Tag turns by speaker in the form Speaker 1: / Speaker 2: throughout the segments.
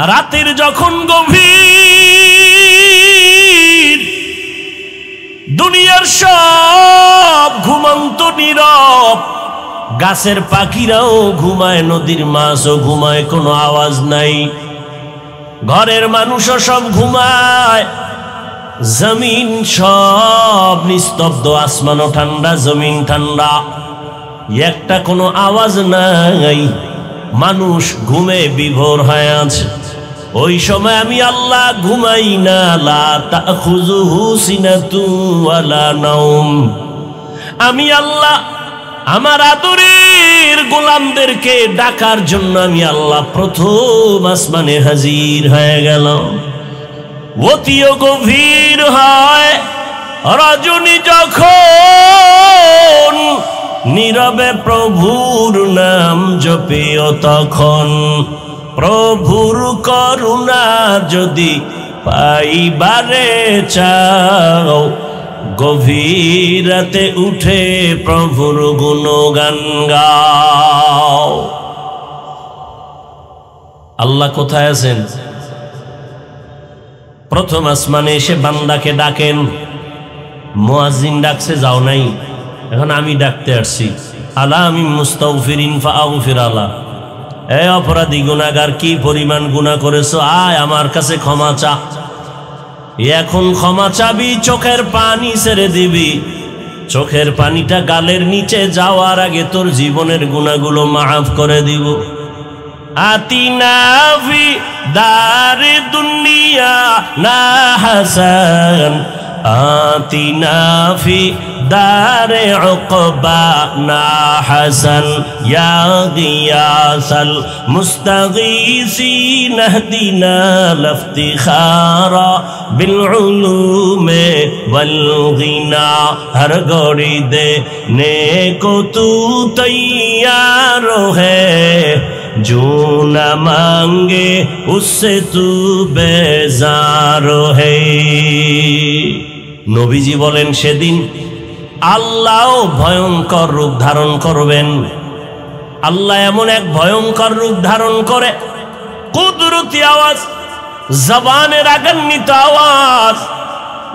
Speaker 1: রাতের যখন গভীর, দুনিয়ার সব ঘুমন্ত নীরব, গাছের পাখিরাও ঘুমায়, নদীর মাছও ঘুমায়, কোনো আওয়াজ নাই, ঘরের মানুষও সব ঘুমায়, জমিন সব নিস্তব্ধ, আসমানও ঠান্ডা, জমিন ঠান্ডা, একটা কোনো আওয়াজ নাই, মানুষ ঘুমে বিভোর হয়ে আছে। ওই সময় আমি আল্লাহ ঘুমাই না, লা তাখুযুহু সিনাতুন ওয়ালা নাওম। আমি আল্লাহ আমার আদরের গোলামদেরকে ডাকার জন্য আমি আল্লাহ প্রথম আসমানে হাজির হয়ে গেল। অতিও গভীর হয়, রজনী যখন নীরবে প্রভুর নাম জপিও তখন, প্রভুর করুণা যদি পাইবারে চাও, গভীর রাতে উঠে প্রভুর গুণগান গাও। আল্লাহ কোথায় আছেন? প্রথম আসমানে এসে বান্দাকে ডাকেন। মুয়াজ্জিন ডাকছে, যাও নাই, এখন আমি ডাকতে আসছি। আলা আমি মুস্তাগফিরিন ফাগফির আলা। এ অপরাধী গুনাহগার, কি পরিমাণ গুনাহ করেছো, আয় আমার কাছে ক্ষমা চা। এখন ক্ষমা চাবি, চোখের পানি ছেড়ে দিবি, চোখের পানিটা গালের নিচে যাওয়ার আগে তোর জীবনের গুনাহগুলো মাফ করে দিব। আতিনা ফি দারে দুনিয়া না হাসান, আতিনা ফি দারে উকবা না হাসান, ইয়া গিয়াসাল মুস্তাগীসিন ইহদিনা লফতিখারা বিল উলুমে ওয়াল গিনা। হর গড়ি দে নেকো তু তৈয়ার হ্যায়, जो न मांगे उससे तू बेजार है। নবীজি বলেন, সেদিন আল্লাহ ভয়ঙ্কর রূপ ধারণ করবেন। আল্লাহ এমন এক ভয়ঙ্কর রূপ ধারণ করে, কুদরতি আওয়াজ, জবানে রাগান্বিত আওয়াজ,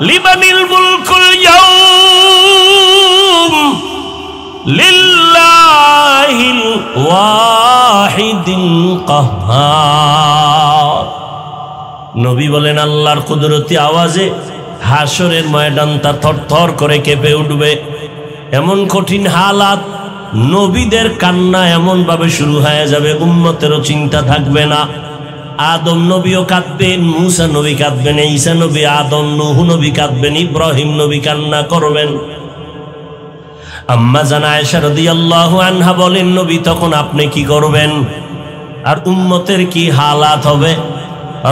Speaker 1: লিমানিল মুলকুল ইয়াউম লিল্লাহিল ওয়াহিদিল কাহ্হার। নবী বলেন, আল্লাহর কুদরতি আওয়াজে হাসরের ময়দানটা থরথর করে কেঁপে উঠবে। এমন কঠিন হালাত, নবীদের কান্না এমন ভাবে শুরু হয়ে যাবে, উম্মতেরও চিন্তা থাকবে না। আদম নবীও কাঁদবেন, মুসা নবী কাঁদবেন, ঈসা নবী, আদম, নূহ নবী কাঁদবেন, ইব্রাহিম নবী কান্না করবেন। আম্মা জান আয়েশা রাদিয়াল্লাহু আনহা বলেন, নবী তখন আপনি কি করবেন আর উম্মতের কি হালাত হবে?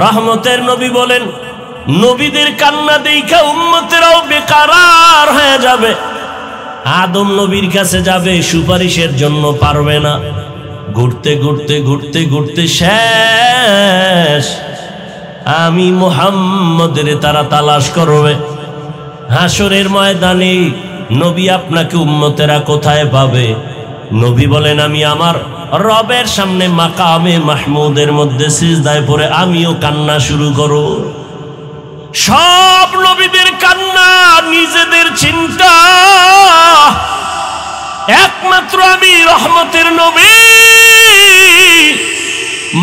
Speaker 1: রহমতের নবী বলেন, নবীদের কান্না দেখা উম্মতেরাও বেকারার হয়ে যাবে। আদম নবীর কাছে যাবে, সুপারিশের জন্য পারবে না, ঘুরতে ঘুরতে ঘুরতে ঘুরতে শেষ। আমি মুহাম্মদের তারা তালাশ করবে। হাসরের ময়দানে নবী আপনাকে উম্মতেরা কোথায় পাবে? নবী বলেন, আমি আমার রবের সামনে মাকামে মাহমুদের মধ্যে সিজদায় পড়ে আমিও কান্না শুরু করব। সব নবীদের কান্না নিজেদের চিন্তা, একমাত্র আমি রহমতের নবী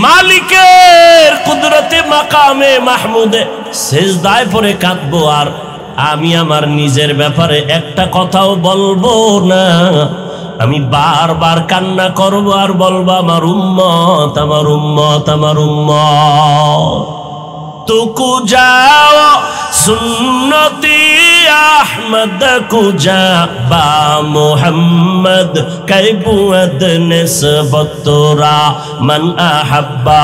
Speaker 1: মালিকের কুদরতে মাকামে মাহমুদে সিজদায় পড়ে কাঁদবো, আর আমি আমার নিজের ব্যাপারে একটা কথাও বলবো না। আমি বারবার কান্না করবো আর বলবো, আমার উম্মত, আমার উম্মত, আমার উম্মত। তুকু যাও সুন্নতি আহমদ কুজা বা মুহাম্মদ কাইবুদ নিসবতরা মান আহাব্বা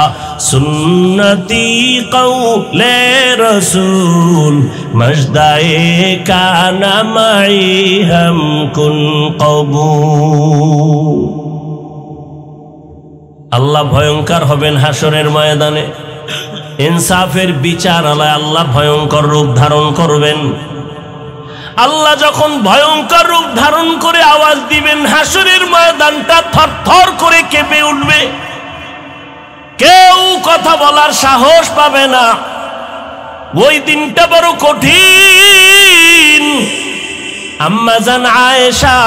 Speaker 1: সুন্নতি কওলে রসুল মজদায়ে কানা মাই হাম কুন কবুল। আল্লাহ ভয়ঙ্কর হবেন হাসরের ময়দানে। ইনসাফের বিচার আলায় আল্লাহ ভয়ঙ্কর রূপ ধারণ করবেন। আল্লাহ যখন ভয়ঙ্কর রূপ ধারণ করে আওয়াজ দিবেন, হাসরের ময়দানটা থরথর করে কেঁপে উঠবে। কেউ কথা বলার সাহস পাবে না। ওই দিনটা বড় কঠিন। আম্মা জান আয়েশা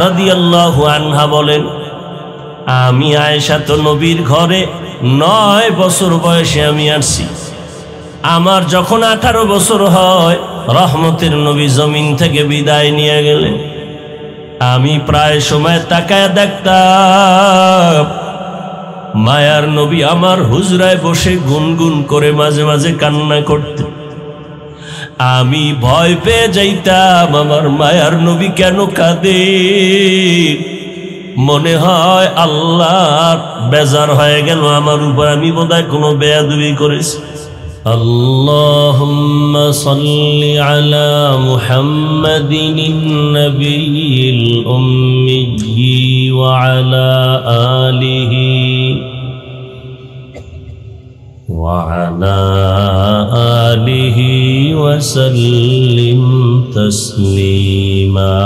Speaker 1: রাদিয়াল্লাহু আনহা বলেন, আমি আয়েশা তো নবীর ঘরে 9 বছর বয়সে আমি আসছি। আমার যখন 18 বছর হয়, রহমতের নবী জমিন থেকে বিদায় নিয়ে গেলেন। আমি প্রায় সময় তাকায় দেখতাম মায়ার নবী আমার হুজরায় বসে গুনগুন করে মাঝে মাঝে কান্না করতেন। আমি ভয় পেয়ে যাইতাম আমার মায়ার নবী কেন কাঁদে। মনে হয় আল্লাহ বেজার হয়ে গেল আমার উপর, আমি বোধহয় কোনো বেয়াদবি করেছি। আল্লাহুম্মা সাল্লি আলা মুহাম্মাদিন নবিয়িল উম্মি ওয়া আলা আলিহি ওয়া সাল্লিম তাসলিমা।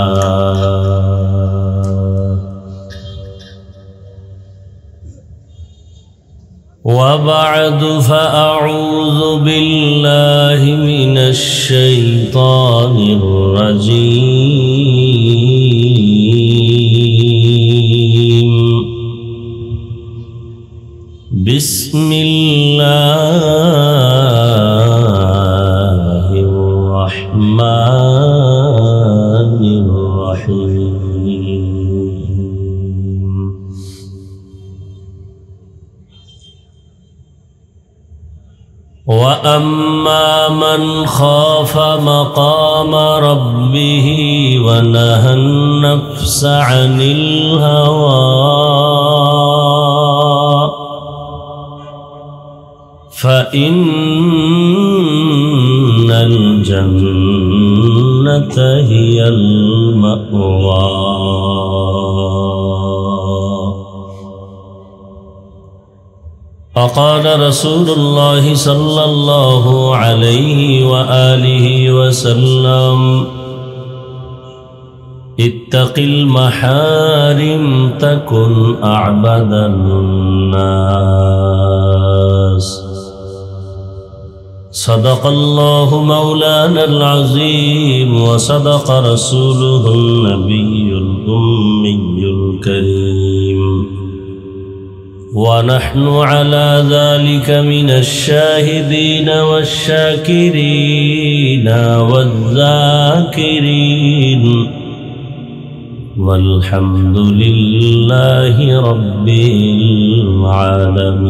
Speaker 1: وبعد فأعوذ بالله من الشيطان الرجيم. بسم الله الرحمن الرحيم. وأما من خاف مقام ربه ونهى النفس عن الهوى فإن الجنة هي المأوى. فقال رسول الله صلى الله عليه وآله وسلم اتق المحارم تكن أعبد الناس. صدق الله مولانا العظيم وصدق رسوله النبي الأمي الكريم، ونحن على ذلك من الشاهدين والشاكرين والذاكرين، والحمد لله رب العالمين.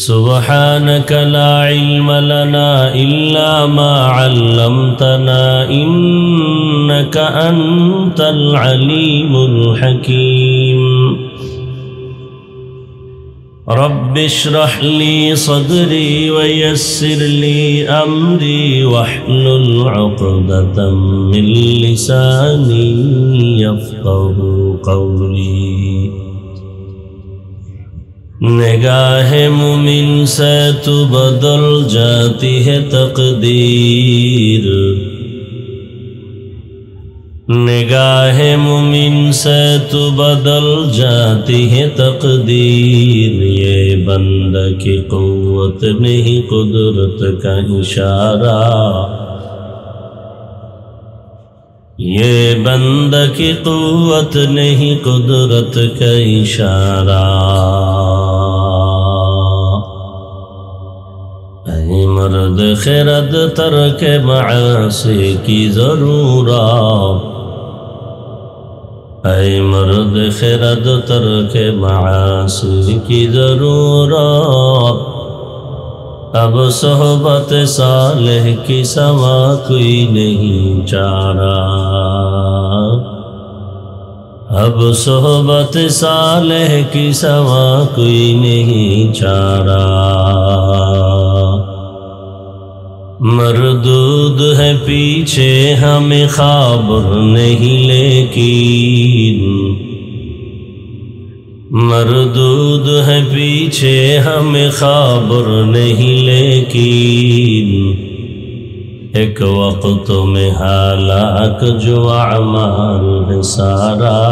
Speaker 1: سبحانك لا علم لنا إلا ما علمتنا إنك أنت العليم الحكيم. رب اشرح لي صدري ويسر لي أمري واحلل عقدة من لساني يفقه قولي. نگاہ مومن سے تو بدل جاتی ہے تقدیر، نگاہ مومن سے تو بدل جاتی ہے تقدیر. یہ بندہ کی قوت نہیں قدرت کا اشارہ، یہ بندہ کی قوت نہیں قدرت کا اشارہ. اے مرد خرد ترک معاصی کی ضرورت، اے مرد خرد ترک معاصی کی ضرورت. اب صحبت صالح کی سوا کوئی نہیں چارہ، اب صحبت صالح کی سوا کوئی نہیں چارہ. مردود ہے پیچھے ہمیں خبر نہیں لیکن، مردود ہے پیچھے ہمیں خبر نہیں لیکن. ایک وقت میں ہلاک جو اعمال ہے سارا،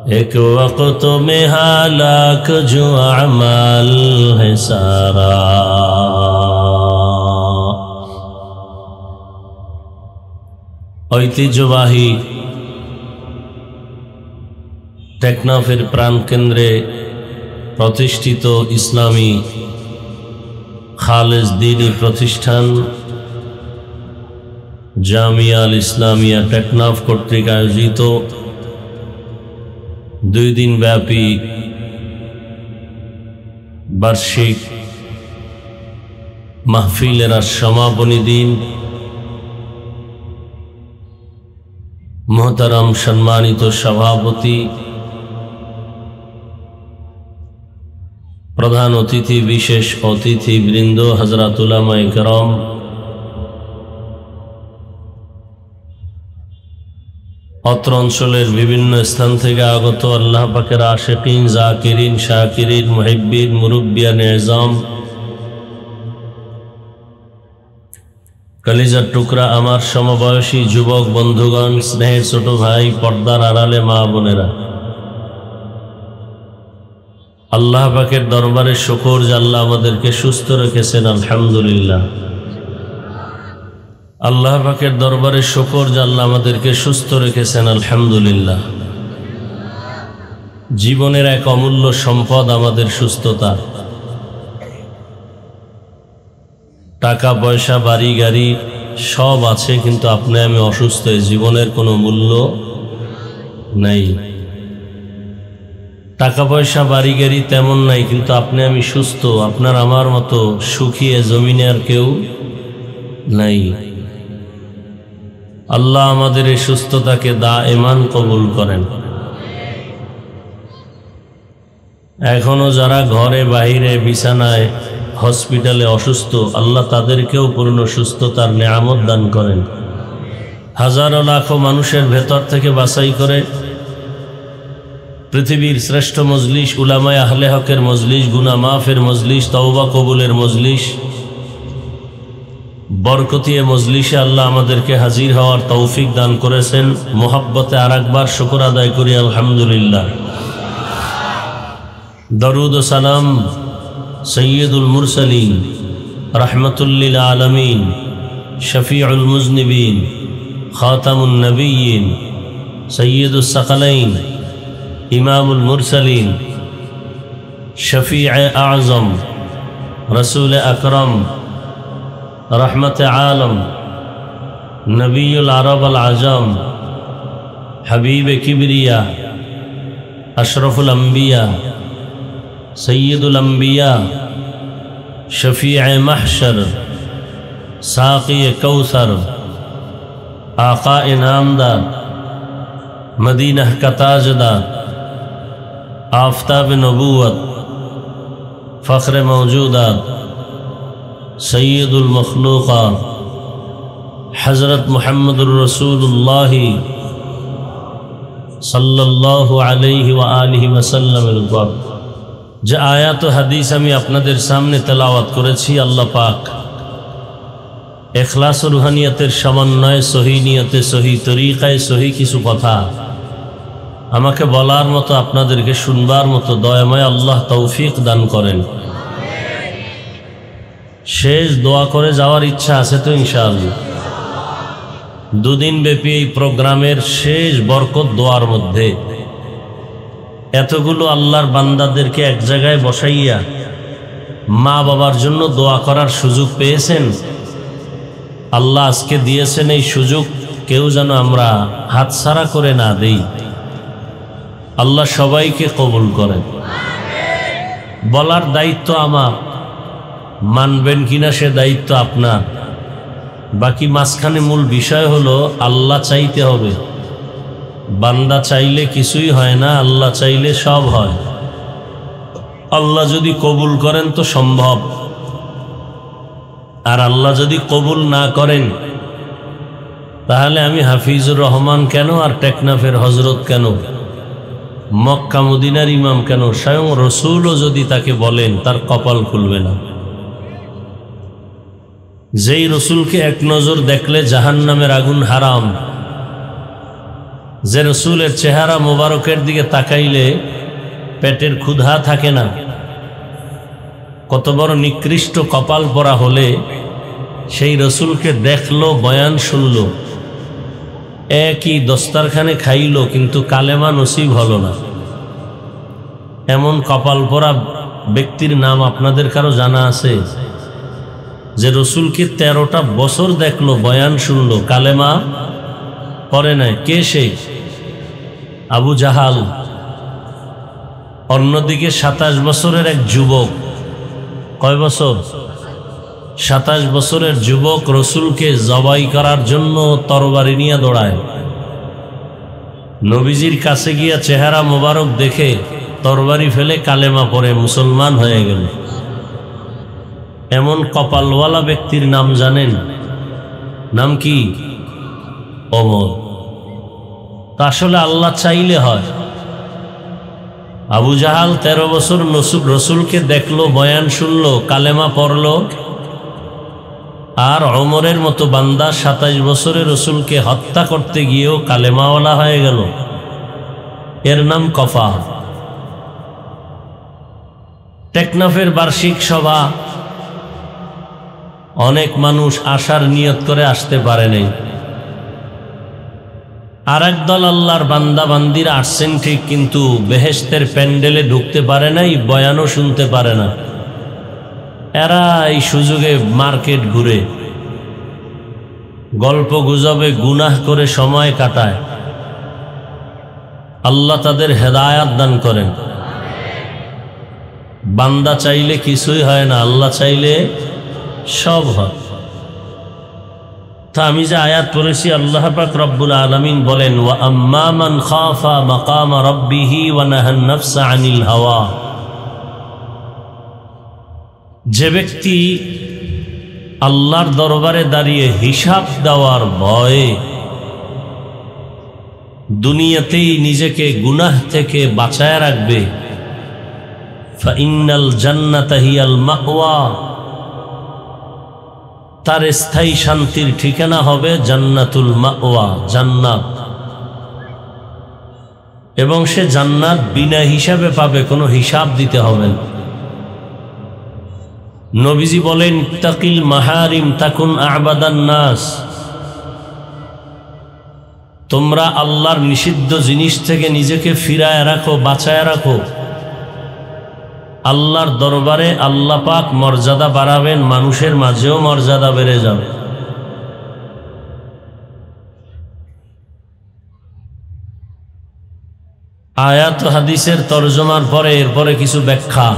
Speaker 1: एक वक्त में हालाक जो अमाल है सारा। ঐতিহ্যবাহী টেকনাফের প্রাণকেন্দ্রে প্রতিষ্ঠিত ইসলামী খালেজ দ্বীনী প্রতিষ্ঠান জামিয়া আল ইসলামিয়া টেকনাফ কর্তৃক আয়োজিত 2 দিন ব্যাপী বার্ষিক মাহফিলের সমাপনী দিন। মোহতারাম সম্মানিত সভাপতি, প্রধান অতিথি, বিশেষ অতিথি বৃন্দ, হযরত উলামায়ে কেরাম, অত্র অঞ্চলের বিভিন্ন স্থান থেকে আগত আল্লাহ পাকের আশিকিন, জাকিরিন, শাকিরিন, মুহিব্বিন, মুরব্বিয়ান এজাম, কলিজার টুকরা আমার সমবয়সী যুবক বন্ধুগণ, স্নেহের ছোট ভাই, পর্দার আড়ালে মা বোনেরা, আল্লাহ পাকের দরবারে শুকর যে আল্লাহ আমাদেরকে সুস্থ রেখেছেন, আলহামদুলিল্লাহ। আল্লাহ পাকের দরবারে শুকর যে আল্লাহ আমাদেরকে সুস্থ রেখেছেন, আলহামদুলিল্লাহ। জীবনের এক অমূল্য সম্পদ আমাদের সুস্থতা। টাকা পয়সা, বাড়ি গাড়ি সব আছে, কিন্তু আপনি আমি অসুস্থ, জীবনের কোনো মূল্য নাই। টাকা পয়সা বাড়ি গাড়ি তেমন নাই, কিন্তু আপনি আমি সুস্থ। আপনার আমার মতো সুখী এ জমিনে আর কেউ নাই। আল্লাহ আমাদের এই সুস্থতাকে দায়েমান কবুল করেন। এখনো যারা ঘরে বাহিরে বিছানায় হসপিটালে অসুস্থ, আল্লাহ তাদেরকেও পূর্ণ সুস্থতার নেয়ামত দান করেন। হাজারো লাখো মানুষের ভেতর থেকে বাছাই করে পৃথিবীর শ্রেষ্ঠ মজলিস, উলামায়ে আহলে হকের মজলিস, গুনাহ মাফের মজলিস, তওবা কবুলের মজলিস, বরকতিয়ে মজলিসে আল্লাহ আমাদেরকে হাজির হওয়ার তৌফিক দান করেছেন। মোহাব্বতে আরেকবার শুকর আদায় করি, আলহামদুলিল্লাহ। দরুদ ও সালাম সৈয়দুল মুরসালিন, রাহমাতুল লিল আলামিন, শফিউল মুজনিবিন, খাতামুন নবিয়্যিন, সৈয়দুস সাকালাইন, ইমামুল মুরসালিন, শফিয়ে আযম, রসুল আকরম, রহমত আলম, নবীউল আরব আল আজম, হাবিব কিবরিয়া, আশরফুল আম্বিয়া, সৈয়দুল আম্বিয়া, শফিয়ে মাহশর, সাকি কৌসর, आका इनामदार, मदीना का ताजदार, आफताब नबूवत, फ़ख्र मौजूदात, सैयदुल मखलूक़ात, हज़रत मुहम्मदुर रसूलुल्लाह सल्लल्लाहु अलैहि व आलिहि वसल्लम। যে আয়াত ও হাদিস আমি আপনাদের সামনে তেলাওয়াত করেছি, আল্লাহ পাক ইখলাস ও রুহানিয়তের সমন্বয়ে সহি নিয়তে, সহি তরিকায়, সহি কিছু কথা আমাকে বলার মতো, আপনাদেরকে শুনবার মতো দয়াময় আল্লাহ তৌফিক দান করেন। শেষ দোয়া করে যাওয়ার ইচ্ছা আছে তো ইনশাআল্লাহ। 2 দিন ব্যাপী এই প্রোগ্রামের শেষ বরকত দোয়ার মধ্যে এতগুলো আল্লাহর বান্দাদেরকে এক জায়গায় বসাইয়া মা বাবার জন্য দোয়া করার সুযোগ পেয়েছেন। আল্লাহ আজকে দিয়েছেন এই সুযোগ, কেউ যেন আমরা হাতছাড়া করে না দেই। আল্লাহ সবাইকে কবুল করেন। বলার দায়িত্ব আমার, মানবেন কিনা সে দায়িত্ব আপনার। বাকি মাঝখানে মূল বিষয় হলো আল্লাহ চাইতে হবে। বান্দা চাইলে কিছুই হয় না, আল্লাহ চাইলে সব হয়। আল্লাহ যদি কবুল করেন তো সম্ভব, আর আল্লাহ যদি কবুল না করেন তাহলে আমি হাফিজুর রহমান কেন, আর টেকনাফের হজরত কেন, মক্কা মদিনার ইমাম কেন, স্বয়ং রসুলও যদি তাকে বলেন তার কপাল খুলবে না। যেই রসুলকে এক নজর দেখলে জাহান্নামের আগুন হারাম, যে রসুলের চেহারা মোবারকের দিকে তাকাইলে পেটের ক্ষুধা থাকে না, কত বড় নিকৃষ্ট কপাল পরা হলে সেই রসুলকে দেখলো, বয়ান শুনল, একই দস্তারখানে খাইল, কিন্তু কালেমা নসিব হলো না। এমন কপাল পরা ব্যক্তির নাম আপনাদের কারো জানা আছে? যে রসুলকে 13টা বছর দেখলো, বয়ান শুনল, কালেমা পড়ে নাই। কে সে? আবু জাহাল। অন্যদিকে 27 বছরের এক যুবক, কয় বছর? 27 বছরের যুবক রসুলকে জবাই করার জন্য তরবারি নিয়ে দৌড়ায়। নবীজির কাছে গিয়া চেহারা মোবারক দেখে তরবারি ফেলে কালেমা পড়ে মুসলমান হয়ে গেল। এমন কপালওয়ালা ব্যক্তির নাম জানেন? নাম কি? ওমর। তা আসলে আল্লাহ চাইলে হয়। আবু জাহাল 13 বছর রসুলকে দেখলো, বয়ান শুনলো, কালেমা পড়ল, আর ওমরের মতো বান্দা 27 বছরে রসুলকে হত্যা করতে গিয়েও কালেমাওয়ালা হয়ে গেল। এর নাম কফা। টেকনাফের বার্ষিক সভা, অনেক মানুষ আসার নিয়ত করে আসতে পারে নাই। আর একদল আল্লাহর বান্দা বান্দিরা আসছেন ঠিক, কিন্তু বেহেশতের প্যান্ডেলে ঢুকতে পারে নাই, বয়ানও শুনতে পারে না। এরা এই সুযোগে মার্কেট ঘুরে, গল্প গুজবে গুনাহ করে সময় কাটায়। আল্লাহ তাদের হেদায়াত দান করেন। বান্দা চাইলে কিছুই হয় না, আল্লাহ চাইলে সব হয়। তা আমি যে আয়াত পড়েছি, আল্লাহ পাক রব্বুল আলামিন বলেন, ওয়া আম্মা মান খাফা মাকামা রাব্বিহি ওয়া নাহান নাফসা আনিল হাওয়া। যে ব্যক্তি আল্লাহর দরবারে দাঁড়িয়ে হিসাব দেওয়ার ভয়ে দুনিয়াতেই নিজেকে গুনাহ থেকে বাঁচায় রাখবে, ফাইন্নাল জান্নাতা হিয়াল মাওয়া, তার স্থায়ী শান্তির ঠিকানা হবে জান্নাতুল মাওয়া, জান্নাত। এবং সে জান্নাত বিনা হিসাবে পাবে, কোনো হিসাব দিতে হবে না। নবীজি বলেন, তাকিল মাহারিম তাকুন আবাদান নাস। তোমরা আল্লাহর নিষিদ্ধ জিনিস থেকে নিজেকে ফিরায় রাখো, বাঁচায় রাখো। আল্লাহর দরবারে আল্লাহ পাক মর্যাদা বাড়াবেন, মানুষের মাঝেও মর্যাদা বেড়ে যাবে। আয়াত হাদিসের তরজমার পরে এরপরে কিছু ব্যাখ্যা।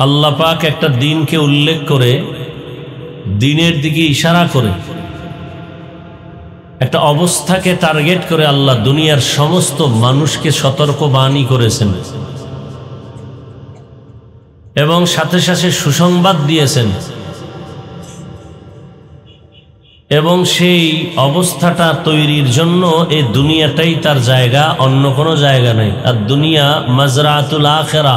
Speaker 1: আল্লাহ পাক একটা দিনকে উল্লেখ করে, দিনের দিকে ইশারা করে, একটা অবস্থাকে টার্গেট করে আল্লাহ দুনিয়ার সমস্ত মানুষকে সতর্কবাণী করেছেন এবং সাথে সাথে সুসংবাদ দিয়েছেন। এবং সেই অবস্থাটা তৈরির জন্য এই দুনিয়াটাই তার জায়গা, অন্য কোনো জায়গা নেই। আর দুনিয়া মাজরাতুল আখিরা,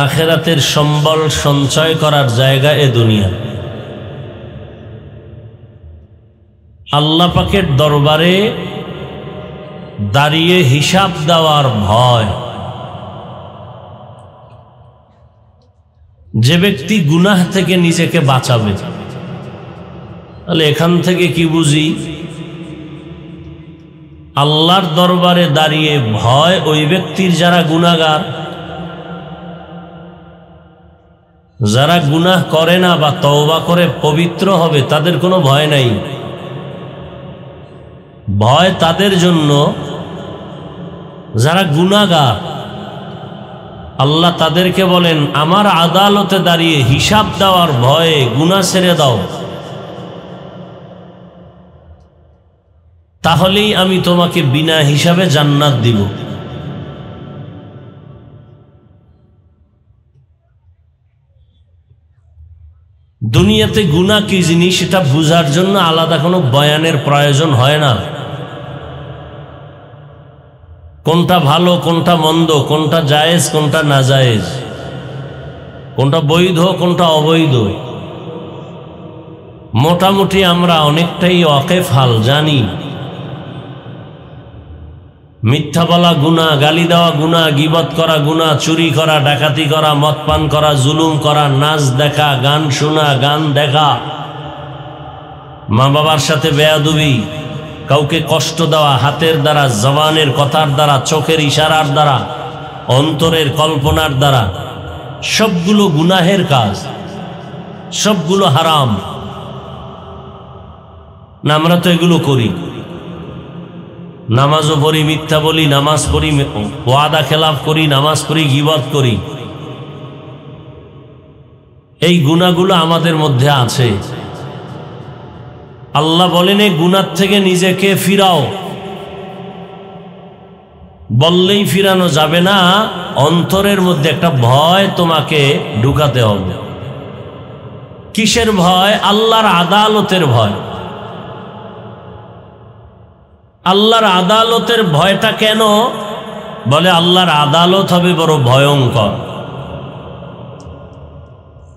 Speaker 1: আখিরাতের সম্বল সঞ্চয় করার জায়গা এ দুনিয়া। আল্লাহ পাকের দরবারে দাঁড়িয়ে হিসাব দেওয়ার ভয়। যে ব্যক্তি গুনাহ থেকে নিজেকে বাঁচাবে, তাহলে এখান থেকে কি বুঝি? আল্লাহর দরবারে দাঁড়িয়ে ভয় ওই ব্যক্তির যারা গুনাহগার, যারা গুনাহ করে না বা তওবা করে পবিত্র হবে, তাদের কোনো ভয় নাই। ভয় তাদের জন্য যারা গুনাহগার। আল্লাহ তাদেরকে বলেন, আমার আদালতে দাঁড়িয়ে হিসাব দেওয়ার ভয়ে গুনাহ ছেড়ে দাও, তাহলেই আমি তোমাকে বিনা হিসাবে জান্নাত দিব। দুনিয়াতে গুনাহ কি জিনিস সেটা বুঝার জন্য আলাদা কোনো বয়ানের প্রয়োজন হয় না। কোনটা ভালো, কোনটা মন্দ, কোনটা জায়েজ, কোনটা নাজায়েজ, কোনটা বৈধ, কোনটা অবৈধ, মোটামুটি আমরা অনেকটাই ওয়াকিফ হাল জানি। মিথ্যা বলা গুনাহ, গালি দেওয়া গুনাহ, গীবত করা গুনাহ, চুরি করা, ডাকাতি করা, মদ পান করা, জুলুম করা, নাচ দেখা, গান শোনা, গান দেখা, মা বাবার সাথে বেয়াদবি, কাউকে কষ্ট দেওয়া হাতের দ্বারা, জবানের কথার দ্বারা, চোখের ইশারার দ্বারা, অন্তরের কল্পনার দ্বারা, সবগুলো গুনাহের কাজ, সবগুলো হারাম না? আমরা তো এগুলো করি। নামাজও পড়ি, মিথ্যা বলি, নামাজ পড়ি, ওয়াদা খেলাফ করি, নামাজ পড়ি, গীবত করি। এই গুনাহগুলো আমাদের মধ্যে আছে। আল্লাহ বলেন এই গুনাহ থেকে নিজেকে ফিরাও। বললেই ফিরানো যাবে না, অন্তরের মধ্যে একটা ভয় তোমাকে ঢুকাতে হবে। কিসের ভয়? আল্লাহর আদালতের ভয়। আল্লাহর আদালতের ভয়টা কেন? বলে আল্লাহর আদালত হবে বড় ভয়ঙ্কর।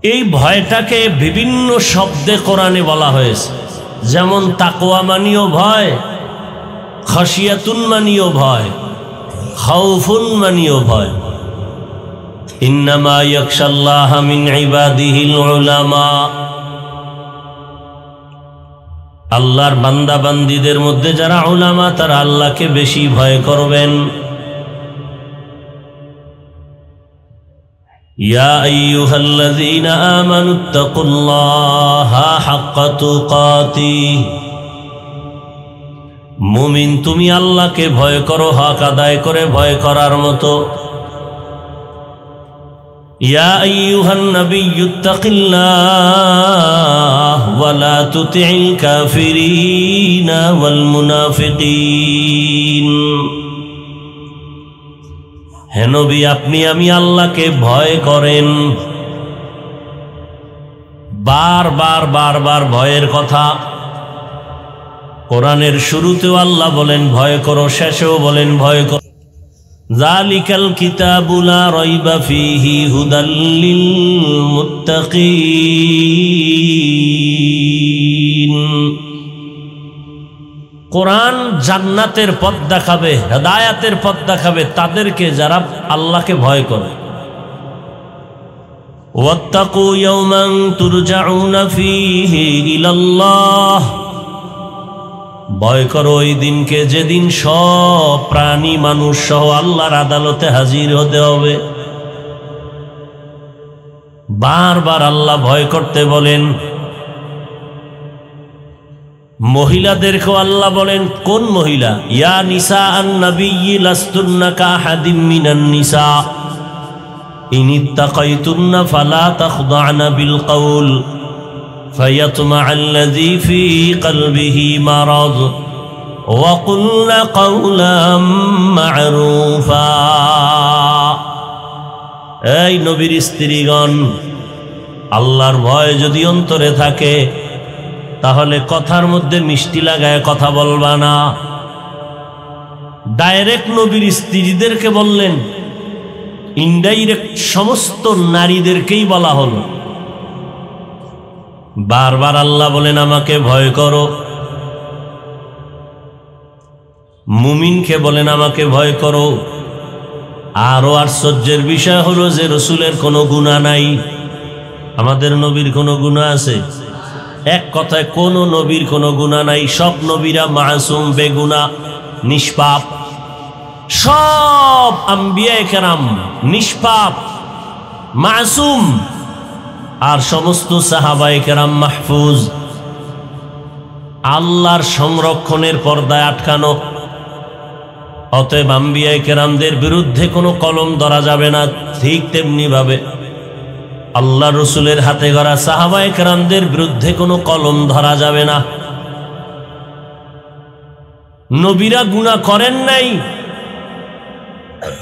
Speaker 1: এই ভয়টাকে বিভিন্ন শব্দে কোরআনে বলা হয়েছে। যেমন তাকওয়া মানিও ভয়, খাশিয়াতুন মানিও ভয়, খাউফুন মানিও ভয়। ইন্নামা ইয়াখশাল্লাহা মিন ইবাদিহিল উলামা। আল্লাহর বান্দা বান্দীদের মধ্যে যারা উলামা, তারা আল্লাহকে বেশি ভয় করবেন। ইয়া আইয়ুহাল্লাযীনা আমানুত্তাকুল্লাহা হাক্কা তুকাতিহ। মুমিন, তুমি আল্লাহকে ভয় করো হক আদায় করে ভয় করার মতো। ইয়া আইয়ুহান নাবিয়্যুত্তাকিল্লাহ ওয়া লা তুতি'ল কাফিরিনা ওয়াল মুনাফিকিন। হে নবী, আপনি আমি আল্লাহকে ভয় করেন। বারবার বারবার ভয়ের কথা কোরআনের শুরুতেও আল্লাহ বলেন ভয় করো, শেষেও বলেন ভয় করো। যালিকাল কিতাবু লা রাইবা ফীহি হুদাল লিল মুত্তাকিন। কোরআন জান্নাতের পথ দেখাবে, হেদায়াতের পথ দেখাবে তাদেরকে যারা আল্লাহকে ভয় করে। ওয়াত্তাকু ইয়াওমান তুরজাউনা ফীহি ইলাল্লাহ। ভয় করো ওই দিনকে যেদিন সব প্রাণী মানুষ সহ আল্লাহর আদালতে হাজির হতে হবে। বারবার আল্লাহ ভয় করতে বলেন। মহিলাদেরকেও আল্লাহ বলেন, কোন মহিলা? ইয়া নিসা আন-নাবিয়্যি লাস্তুন্না কাহাদিম মিনান নিসা ইনিত্তাকাইতুন্না ফালা তাখদা'না বিল কওল ফায়াতমা'আল্লাযী ফী কলবিহি মারাদ ওয়া কুলনা কাওলাম মা'রুফা। এই নবীর স্ত্রীগণ, আল্লাহর ভয় যদি অন্তরে থাকে তাহলে কথার মধ্যে মিষ্টি লাগায় কথা বলবা না। ডাইরেক্ট নবীর স্ত্রীদেরকে বললেন, ইনডাইরেক্ট সমস্ত নারীদেরকেই বলা হলো। বারবার আল্লাহ বলেন আমাকে ভয় করো। মুমিনকে বলেন আমাকে ভয় করো। আরো আশ্চর্যের বিষয় হলো যে রসুলের কোনো গুনাহ নাই। আমাদের নবীর কোনো গুনাহ আছে? এক কথায় কোন নবীর কোনো গুনাহ নাই। সব নবীরা মাসুম, বেগুনাহ, নিষ্পাপ। সব আম্বিয়ায়ে কেরাম নিষ্পাপ, মাসুম। আর সমস্ত সাহাবায়ে কেরাম মাহফুজ, আল্লাহর সংরক্ষণের পর্দায় আটকানো। অতএব আম্বিয়ায়ে কেরামদের বিরুদ্ধে কোনো কলম ধরা যাবে না। ঠিক তেমনি ভাবে আল্লাহ রসুলের হাতে গড়া সাহাবায়ে কেরামদের বিরুদ্ধে কোনো কলম ধরা যাবে না। নবীরা গুনাহ করেন নাই।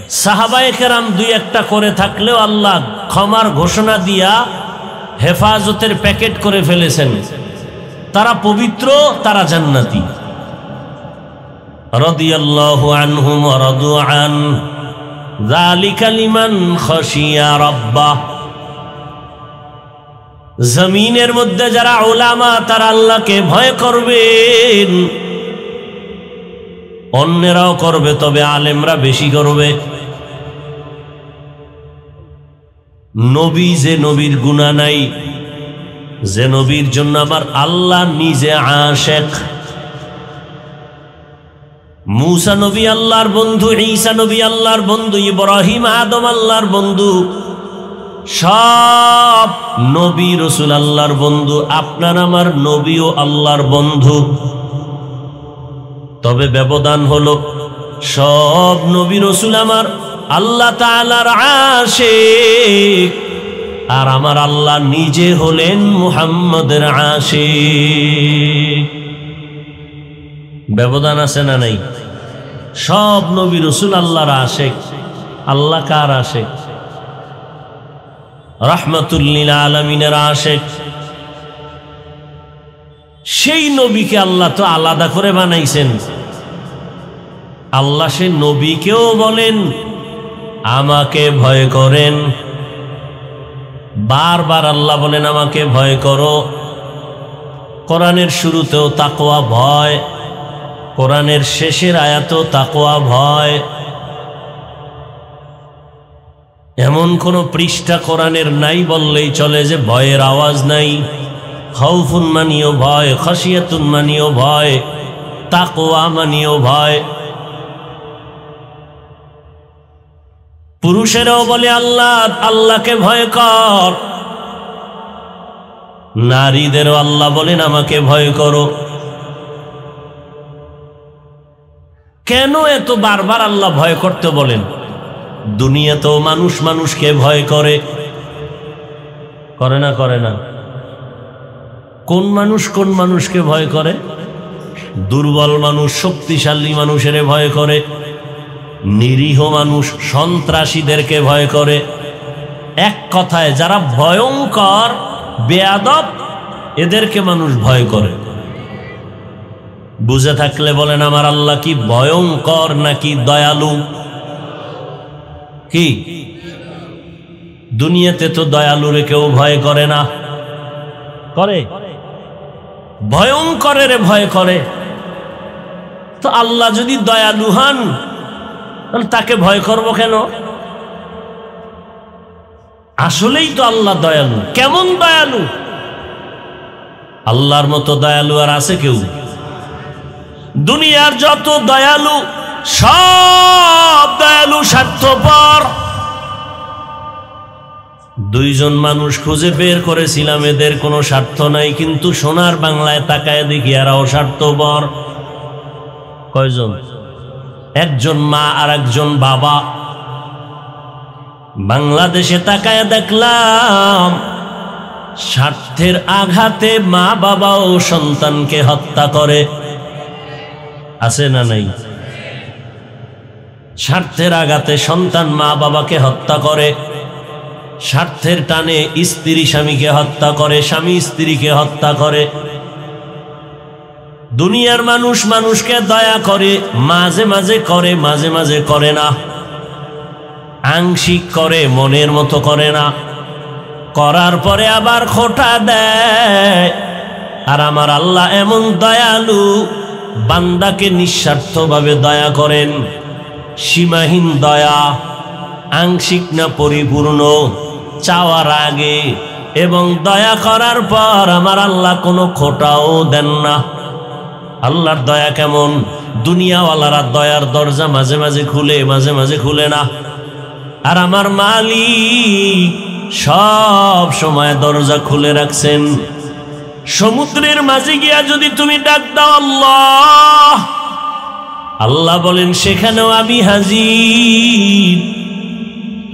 Speaker 1: সাহাবায়ে কেরাম দুই একটা করে থাকলেও আল্লাহ ক্ষমার ঘোষণা দিয়া হেফাজতের প্যাকেট করে ফেলেছেন। তারা পবিত্র, তারা জান্নাতি। রাদিয়াল্লাহু আনহুম ওয়া রাদু আন যালিকা লিমান খাশিয়া রাব্বাহ। জমিনের মধ্যে যারা উলামা তারা আল্লাহকে ভয় করবেন, অন্যেরাও করবে, তবে আলেমরা বেশি করবে। নবী যে নবীর গুনাহ নাই, যে নবীর জন্য আমার আল্লাহ নিজে আশেক। মূসা নবী আল্লাহর বন্ধু, ঈসা নবী আল্লাহর বন্ধু, ইব্রাহিম আদম আল্লাহর বন্ধু, সব নবী রাসূল আল্লাহর বন্ধু। আপনার আমার নবীও আল্লাহর বন্ধু, তবে ব্যবধান হলো সব নবী রাসূল আমার আল্লাহ তাআলার আশিক, আর আমার আল্লাহ নিজে হলেন মুহাম্মদের আশিক। ব্যবধান আছে না নাই? সব নবী রাসূল আল্লাহর আশিক, আল্লাহ কার আশিক? রাহমাতুল লিল আলামিনের আশিক। সেই নবীকে আল্লাহ তো আলাদা করে বানাইছেন। আল্লাহ সেই নবীকেও বলেন আমাকে ভয় করেন, বারবার আল্লাহ বলেন আমাকে ভয় করো। কোরআনের শুরুতেও তাকওয়া ভয়, কোরআনের শেষের আয়াতেও তাকওয়া ভয়। এমন কোন পৃষ্ঠা কোরআনের নাই বললেই চলে যে ভয়ের আওয়াজ নাই। খাউফুন মানিও ভয়, খাশিয়াতুন মানিও ভয়, তাকওয়া মানিও ভয়। পুরুষেরাও বলে আল্লাহ, আল্লাহকে ভয় কর। নারীদেরও আল্লাহ বলেন আমাকে ভয় করো। কেন এত বারবার আল্লাহ ভয় করতে বলেন? দুনিয়াতেও মানুষ মানুষকে ভয় করে, করে না? করে না? কোন মানুষ কোন মানুষকে ভয় করে? দুর্বল মানুষ শক্তিশালী মানুষের ভয় করে, নিরীহ মানুষ সন্ত্রাসীদেরকে ভয় করে। এক কথায় যারা ভয়ঙ্কর বেয়াদব এদেরকে মানুষ ভয় করে। বুঝে থাকলে বলেন আমার আল্লাহ কি ভয়ঙ্কর নাকি দয়ালু? কি দুনিয়াতে তো দয়ালুরে কেউ ভয় করে না, করে? ভয়ঙ্করের ভয় করে। তো আল্লাহ যদি দয়ালু হন তাহলে তাকে ভয় করব কেন? আসলেই তো আল্লাহ দয়ালু। কেমন দয়ালু? আল্লাহর মতো দয়ালু আর আছে কেউ? দুনিয়ার যত দয়ালু সব দয়ালু স্বার্থপর। দুইজন মানুষ খুঁজে বের করেছিলাম, এদের কোনো স্বার্থ নাই, কিন্তু সোনার বাংলায় তাকায় দেখি এরাও স্বার্থপর। কয়জন? একজন মা আর একজন বাবা। বাংলাদেশে তাকায় দেখলাম স্বার্থের আঘাতে মা বাবাও সন্তানকে হত্যা করে। আছে না নাই? স্বার্থের আঘাতে সন্তান মা বাবাকে হত্যা করে, স্বার্থের টানে স্ত্রী স্বামীকে হত্যা করে, স্বামী স্ত্রীকে হত্যা করে। দুনিয়ার মানুষ মানুষকে দয়া করে, মাঝে মাঝে করে, মাঝে মাঝে করে না। আংশিক করে, মনের মতো করে না। করার পরে আবার খোঁটা দেয়। আর আমার আল্লাহ এমন দয়ালু, বান্দাকে নিঃস্বার্থভাবে দয়া করেন। সীমাহীন দয়া, আংশিক না পরিপূর্ণ, চাওয়ার আগে এবং দয়া করার পর আমার আল্লাহ কোনো খোঁটাও দেন না। আল্লাহর দয়া কেমন? দুনিয়াওয়ালারা দয়ার দরজা মাঝে মাঝে খুলে, মাঝে মাঝে খুলে না। আর আমার মালিক সব সময় দরজা খুলে রাখছেন। সমুদ্রের মাঝে গিয়া যদি তুমি ডাক দাও আল্লাহ, আল্লাহ বলেন সেখানেও আমি হাজির।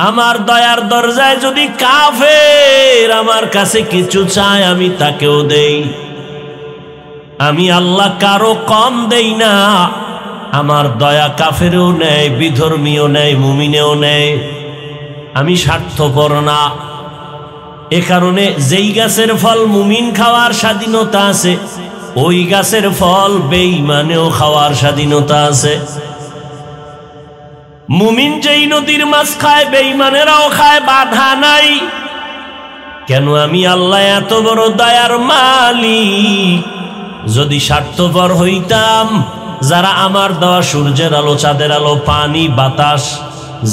Speaker 1: আমার দয়ার দরজায় যদি কাফের আমার কাছে কিছু চায়, আমি তাকেও দেই। আমি আল্লাহ কারো কম দেই না। আমার দয়া কাফেরও নেয়, বিধর্মীও নেয়, মুমিনেও নেয়। আমি স্বার্থপর না। এ কারণে যেই গাছের ফল মুমিন খাওয়ার স্বাধীনতা আছে, ওই গাছের ফল বেঈমানেও খাওয়ার স্বাধীনতা আছে। মুমিন যেই নদীর মাছ খায়, বেঈমানেরাও খায়, বাধা নাই। কেন আমি আল্লাহ এত বড় দয়ার মালিক। যদি স্বার্থপর হইতাম, যারা আমার দেওয়া সূর্যের আলো, চাঁদের আলো, পানি, বাতাস,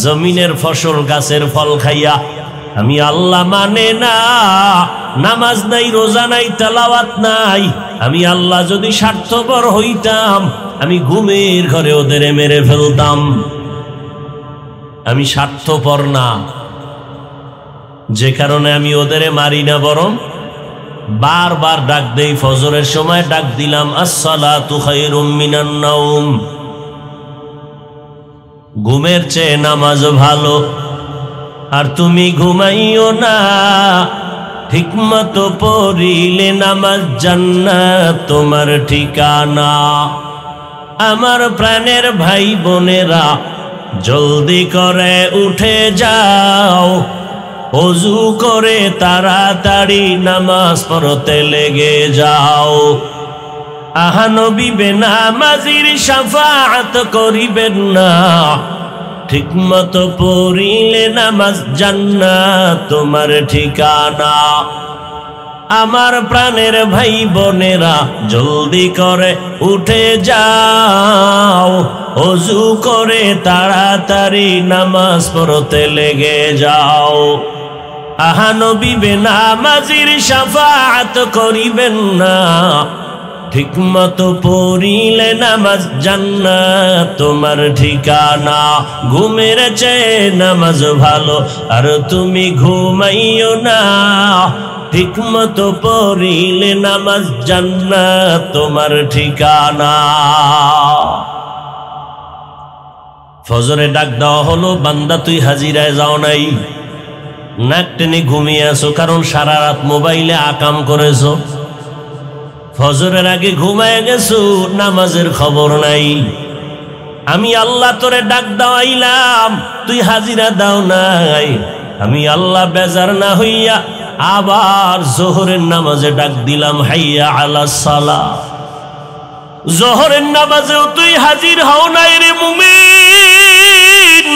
Speaker 1: জমিনের ফসল, গাছের ফল খাইয়া আমি আল্লাহ মানে না, নামাজ নাই, রোজা নাই, তেলাওয়াত নাই, আমি আল্লাহ যদি স্বার্থপর হইতাম, আমি ঘুমের ঘরে ওদের মেরে ফেলতাম। আমি স্বার্থপর না, যে কারণে আমি ওদের মারি না, বরং বারবার ডাক দেই। ফজরের সময় ডাক দিলাম, আসসালাতু খায়রুম মিনান নাওম, ঘুমের চেয়ে নামাজ ভালো। আর তুমি ঘুমাইও না, ঠিকমতো পড়িলে নামাজ জান্নাত তোমার ঠিকানা। আমার প্রাণের ভাই বোনেরা, জলদি করে উঠে যাও, ওযু করে তাড়াতাড়ি নামাজ পড়তে লেগে যাও। আহা নবী বেনামাজির শাফাআত করিবেন না, ঠিকমতো পড়িলে নামাজ জান্নাত তোমার ঠিকানা। আমার প্রাণের ভাই বোনেরা, জলদি করে উঠে যাও, ওযু করে তাড়াতাড়ি নামাজ পড়তে লেগে যাও। আহা নবী বেনামাজির শাফাআত করিবেন না, ঠিকমতো পড়িলে নামাজ জান্নাত তোমার ঠিকানা। ঘুমের চেয়ে নামাজ ভালো, আর তুমি ঘুমাইও না, ঠিকমতো পড়িলে নামাজ জান্নাত তোমার ঠিকানা। ফজরে ডাক দেওয়া হলো, বান্দা তুই হাজিরায় যাও নাই, নাক টেনে ঘুমিয়ে আছো, কারণ সারা রাত মোবাইলে আকাম করেছো, ফজরের আগে ঘুমায় গেছো, নামাজের খবর নাই। আমি আল্লাহ তোরে ডাক দাওয়াইলাম, তুই হাজিরা দাও নাই। আমি আল্লাহ বেজার না হইয়া আবার জোহরের নামাজে ডাক দিলাম, হাইয়া আলাস সালাহ। জোহরের নামাজেও তুই হাজির হও নাই রে মুমিন।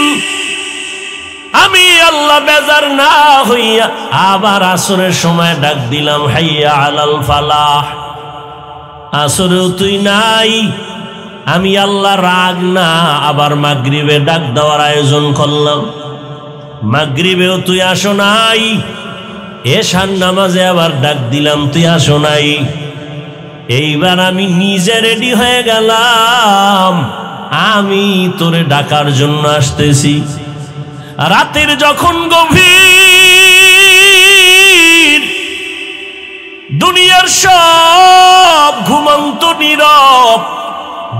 Speaker 1: আমি আল্লাহ বেজার না হইয়া আবার আসরের সময় ডাক দিলাম, হাইয়া আলাল ফালাহ। আসরেও তুই নাই। আমি আল্লাহ রাগ না, আবার মাগরিবে ডাক দেওয়ার আয়োজন করলাম, মাগরিবেও তুই আসো নাই। এশার নামাজে আবার ডাক দিলাম, তুই আসো নাই। এইবার আমি নিজে রেডি হয়ে গেলাম, আমি তোরে ডাকার জন্য আসতেছি। রাতের যখন গভীর, দুনিয়ার সব ঘুমন্ত নীরব,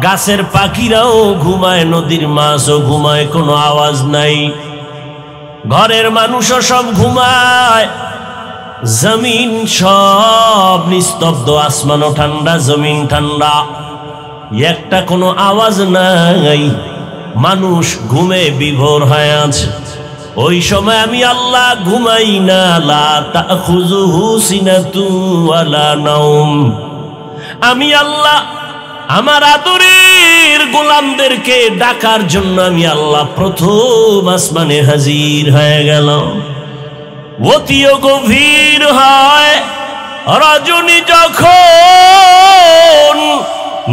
Speaker 1: গাছের পাখিরাও ঘুমায়, নদীর মাছও ঘুমায়, কোনো আওয়াজ নাই, ঘরের মানুষও সব ঘুমায়, জমিন সব নিস্তব্ধ, আসমানও ঠান্ডা, জমিন ঠান্ডা, একটা কোনো আওয়াজ নাই, মানুষ ঘুমে বিভোর হয়ে আছে। ওই সময় আমি আল্লাহ ঘুমাই না, লা তাখুযুহু সিনাতুন ওয়ালা নাওম। আমি আল্লাহ আমার আদরের গোলামদেরকে ডাকার জন্য আমি আল্লাহ প্রথম আসমানে হাজির হয়ে গেলাম। অতিও গভীর হয় রজনী যখন,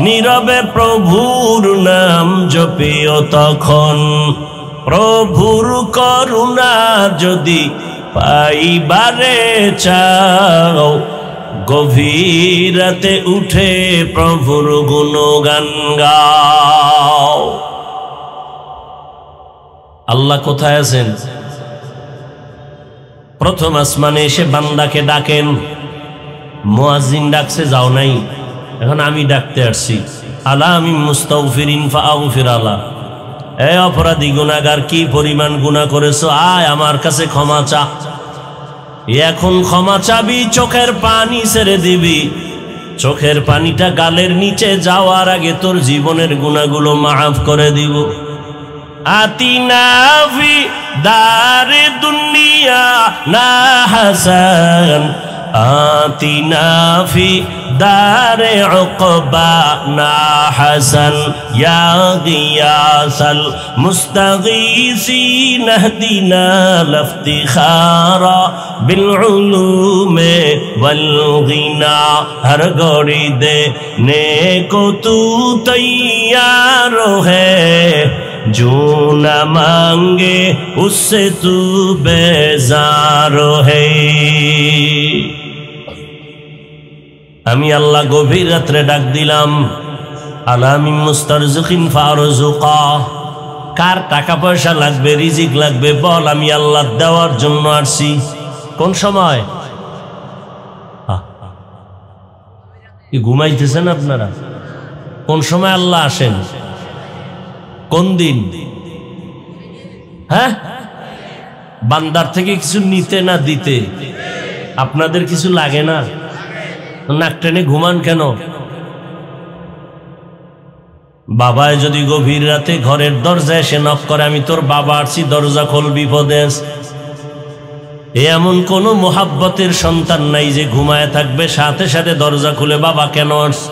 Speaker 1: নীরবে প্রভুর নাম জপিও তখন। প্রভুর করুণা যদি পাইবারে চাও, গভীর রাতে উঠে প্রভুর গুণগান গাও। আল্লাহ কোথায় আছেন? প্রথম আসমানে এসে বান্দাকে ডাকেন। মুয়াজ্জিন ডাকছে, যাও নাই, এখন আমি ডাকতে আসছি। আলা আমি মুস্তাগফিরিন ফাগফির আলা। এ অপরাধী গুনাহগার, কি পরিমাণ গুনাহ করেছো, আয় আমার কাছে ক্ষমা চা। এখন ক্ষমা চাবি, চোখের পানি ছেড়ে দিবি, চোখের পানিটা গালের নিচে যাওয়ার আগে তোর জীবনের গুনাহগুলো মাফ করে দিব। আতিনা ফি দারে দুনিয়া না হাসান آتنا في دار عقبانا حسن يا غياث المستغيثين اهدنا لافتخارا بالعلوم والغنى ہر گوڑی دینے کو تو تیار ہے جو نہ مانگے اس سے تو بیزار ہے আমি আল্লাহ গভীর রাত্রে ডাক দিলাম আলামিন মুস্তারজিকিন ফারজুকা কার টাকা পয়সা লাগবে রিজিক লাগবে বল আমি আল্লাহ দেওয়ার জন্য আসছি কোন সময় কি ঘুমাইতেছেন আপনারা কোন সময় আল্লাহ আসেন কোন দিন হ্যাঁ বান্দার থেকে কিছু নিতে না দিতে আপনাদের কিছু লাগে না নাক টেনে ঘুমান কেন বাবায় যদি গভীর রাতে ঘরের দরজায় এসে নক করে আমি তোর বাবা আসছি দরজা খোল বিপদে এমন কোন মোহাব্বতের সন্তান নাই যে ঘুমায় থাকবে সাথে সাথে দরজা খুলে বাবা কেন আসছে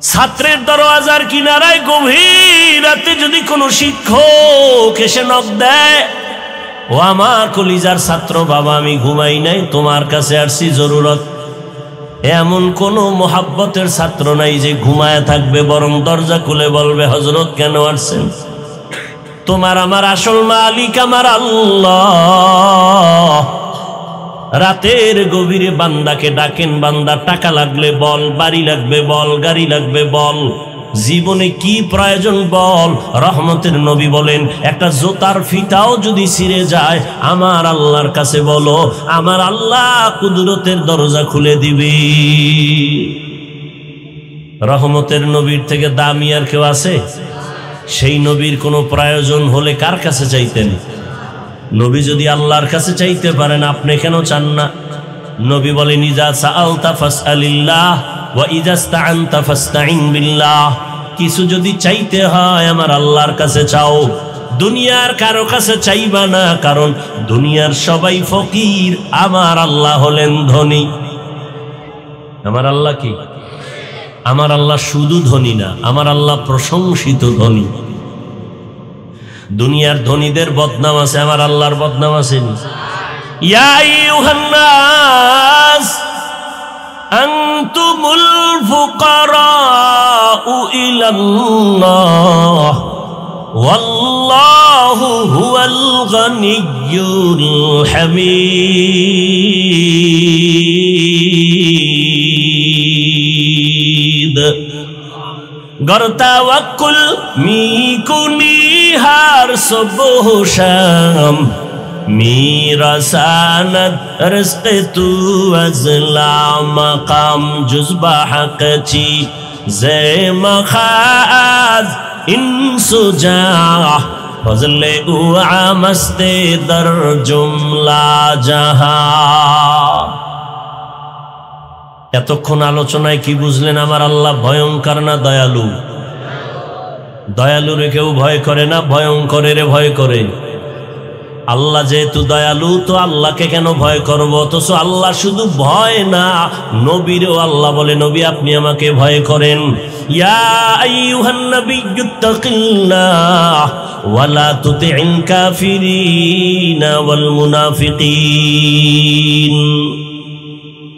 Speaker 1: ছাত্রের দরওয়াজার কিনারায় গভীর রাতে যদি কোনো শিক্ষক এসে নক দেয় ও আমার কলিজার ছাত্র বাবা আমি ঘুমাই নাই তোমার কাছে আসছি জরুরত এমন কোন মোহাব্বতের ছাত্র নাই যে ঘুমায় থাকবে বরং দরজা খুলে বলবে হযরত কেন আসছেন তোমার আমার আসল মালিক আমার আল্লাহ রাতের গভীরে বান্দাকে ডাকেন বান্দা টাকা লাগলে বল বাড়ি লাগবে বল গাড়ি লাগবে বল জীবনে কি প্রয়োজন বল রহমতের নবী বলেন একটা জোতার ফিতাও যদি ছিঁড়ে যায় আমার আল্লাহর কাছে বলো আমার আল্লাহ কুদরতের দরজা খুলে দিবে রহমতের নবীর থেকে দামি আর কেউ আছে সেই নবীর কোনো প্রয়োজন হলে কার কাছে চাইতেন নবী যদি আল্লাহর কাছে চাইতে পারেন আপনি কেন চান না নবী বলেন ইজা সাআলতা ফাসআলিল্লাহ ওয়া ইজা ইসতাআনতা ফাসতাইন বিল্লাহ কিছু যদি চাইতে হয় আমার আল্লাহর কাছে চাও দুনিয়ার কারো কাছে চাইবা না কারণ দুনিয়ার সবাই ফকির আমার আল্লাহ হলেন ধনী আমার আল্লাহ কি আমার আল্লাহ শুধু ধনী না আমার আল্লাহ প্রশংসিত ধনী দুনিয়ার ধনীদের বদনাম আছে আমার আল্লাহর বদনাম আছে ইয়া আইয়ুহান নাস আনতুমুল ফুকারাউ ইলাল্লাহ ওয়াল্লাহু হুয়াল গানিয়্যুল হামিদ गर तवक्कुल मी कुनी हर सुबह शाम मेरा सानद रिज़्क़ तू अज़ला मकाम जुज़्बा हक़ ची ज़े मखाज़ इंसुजा फज़ले उआ मस्ते दर जुमला जहां এতক্ষণ আলোচনায় কি বুঝলেন আমার আল্লাহ ভয়ঙ্কর না দয়ালু দয়ালুরে কেউ ভয় করে না ভয়ঙ্করের ভয় করে আল্লাহ যেহেতু দয়ালু তো আল্লাহকে কেন ভয় করব অথচ আল্লাহ শুধু ভয় না নবীরও আল্লাহ বলে নবী আপনি আমাকে ভয় করেন ইয়া আইয়ুহান নাবিয়্যুত্তাকিল্লাহ ওয়ালা তুতি'ল কাফিরিনা ওয়াল মুনাফিকিন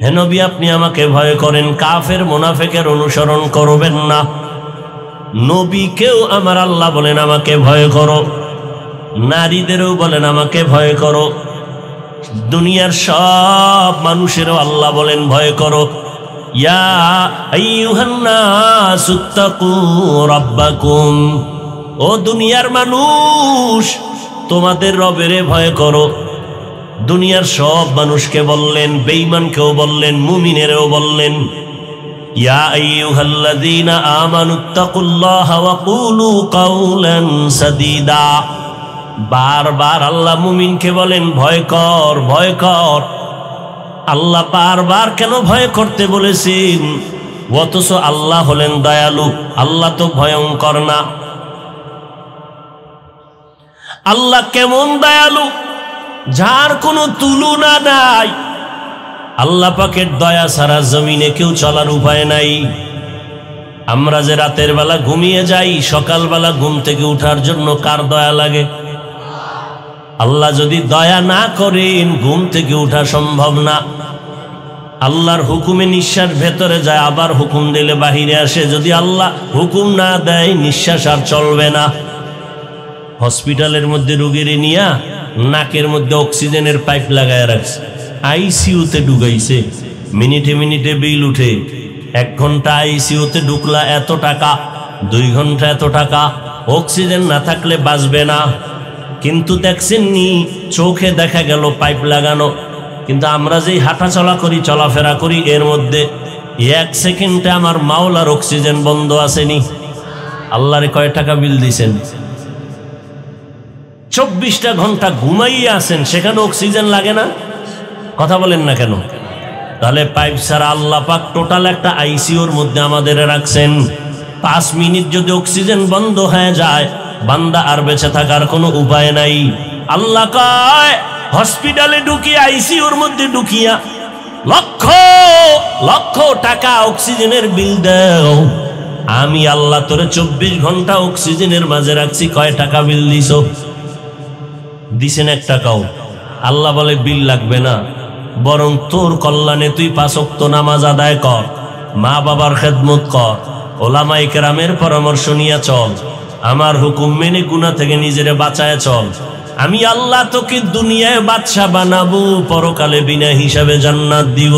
Speaker 1: হে নবী আপনি আমাকে ভয় করেন কাফের মুনাফিকের অনুসরণ করবেন না নবীকেও আমার আল্লাহ বলেন আমাকে ভয় করো নারীদেরও বলেন আমাকে ভয় করো দুনিয়ার সব মানুষেরও আল্লাহ বলেন ভয় করো ইয়া আইয়ুহান নাসুত্তাকু রাব্বাকুম ও দুনিয়ার মানুষ তোমাদের রবেরে ভয় করো দুনিয়ার সব মানুষকে বললেন বেঈমানকেও বললেন মুমিনেরও বললেন ইয়া আইয়ুহাল্লাযীনা আমানুত্তাকুল্লাহা ওয়া কুলু কাওলান সাদীদা বারবার আল্লাহ মুমিনকে বলেন ভয় কর ভয় কর আল্লাহ বারবার কেন ভয় করতে বলেছেন অথচ আল্লাহ হলেন দয়ালু আল্লাহ তো ভয়ঙ্কর না আল্লাহ কেমন দয়ালু যার কোনো তুলনা নাই আল্লাহ পাকের দয়া ছাড়া জমিনে কেউ চলার উপায় নাই। আমরা যে রাতের বেলা ঘুমিয়ে যাই, সকালবেলা ঘুম থেকে উঠার জন্য কার দয়া লাগে? আল্লাহ যদি দয়া না করেন ঘুম থেকে উঠা সম্ভব না। আল্লাহর হুকুমে নিঃশ্বাস ভেতরে যায়, আবার হুকুম দিলে বাহিরে আসে। যদি আল্লাহ হুকুম না দেয় নিঃশ্বাস আর চলবে না। হসপিটালের মধ্যে রোগীর নিয়া নাকের মধ্যে অক্সিজেনের পাইপ লাগায় রাখছে, আইসিইউতে ঢুকাইছে, মিনিটে মিনিটে বিল উঠে। 1 ঘন্টা আইসিইউতে ঢুকলা এত টাকা, 2 ঘন্টা এত টাকা। অক্সিজেন না থাকলে বাঁচবে না। কিন্তু দেখছেন নি, চোখে দেখা গেল পাইপ লাগানো, কিন্তু আমরা যেই হাঁটা চলা করি, চলাফেরা করি, এর মধ্যে 1 সেকেন্ডে আমার মাওলার অক্সিজেন বন্ধ আসেনি। আল্লাহরে কয় টাকা বিল দিছেন? 24টা ঘন্টা ঘুমাইয়ে আছেন, সেখানে অক্সিজেন লাগে না? কথা বলেন না কেন? তাহলে পাইপ ছাড়া আল্লাহ পাক টোটাল একটা আইসিইউর মধ্যে আমাদের রাখছেন। 5 মিনিট যদি অক্সিজেন বন্ধ হয়ে যায়, বান্দা আর বেঁচে থাকার কোনো উপায় নাই। আল্লাহ কয় হসপিটালে ঢুকিয়ে, আইসিইউর মধ্যে ঢুকিয়া লক্ষ লক্ষ টাকা অক্সিজেনের বিল দাও। আমি আল্লাহ তোরে 24 ঘন্টা অক্সিজেনের মাঝে রাখছি, কয় টাকা বিল দিছো? দিছেন 1 টাকাও? আল্লাহ বলে বিল লাগবে না, বরং তোর কল্যাণে তুই 5 ওয়াক্ত নামাজ আদায় কর, মা বাবার খেদমত কর, ওলামায়ে কেরামের পরামর্শ নিয়ে চল, আমার হুকুম মেনে গুনাহ থেকে নিজেরে বাঁচায় চল। আমি আল্লাহ তোকে দুনিয়ায় বাদশা বানাবো, পরকালে বিনা হিসাবে জান্নাত দিব।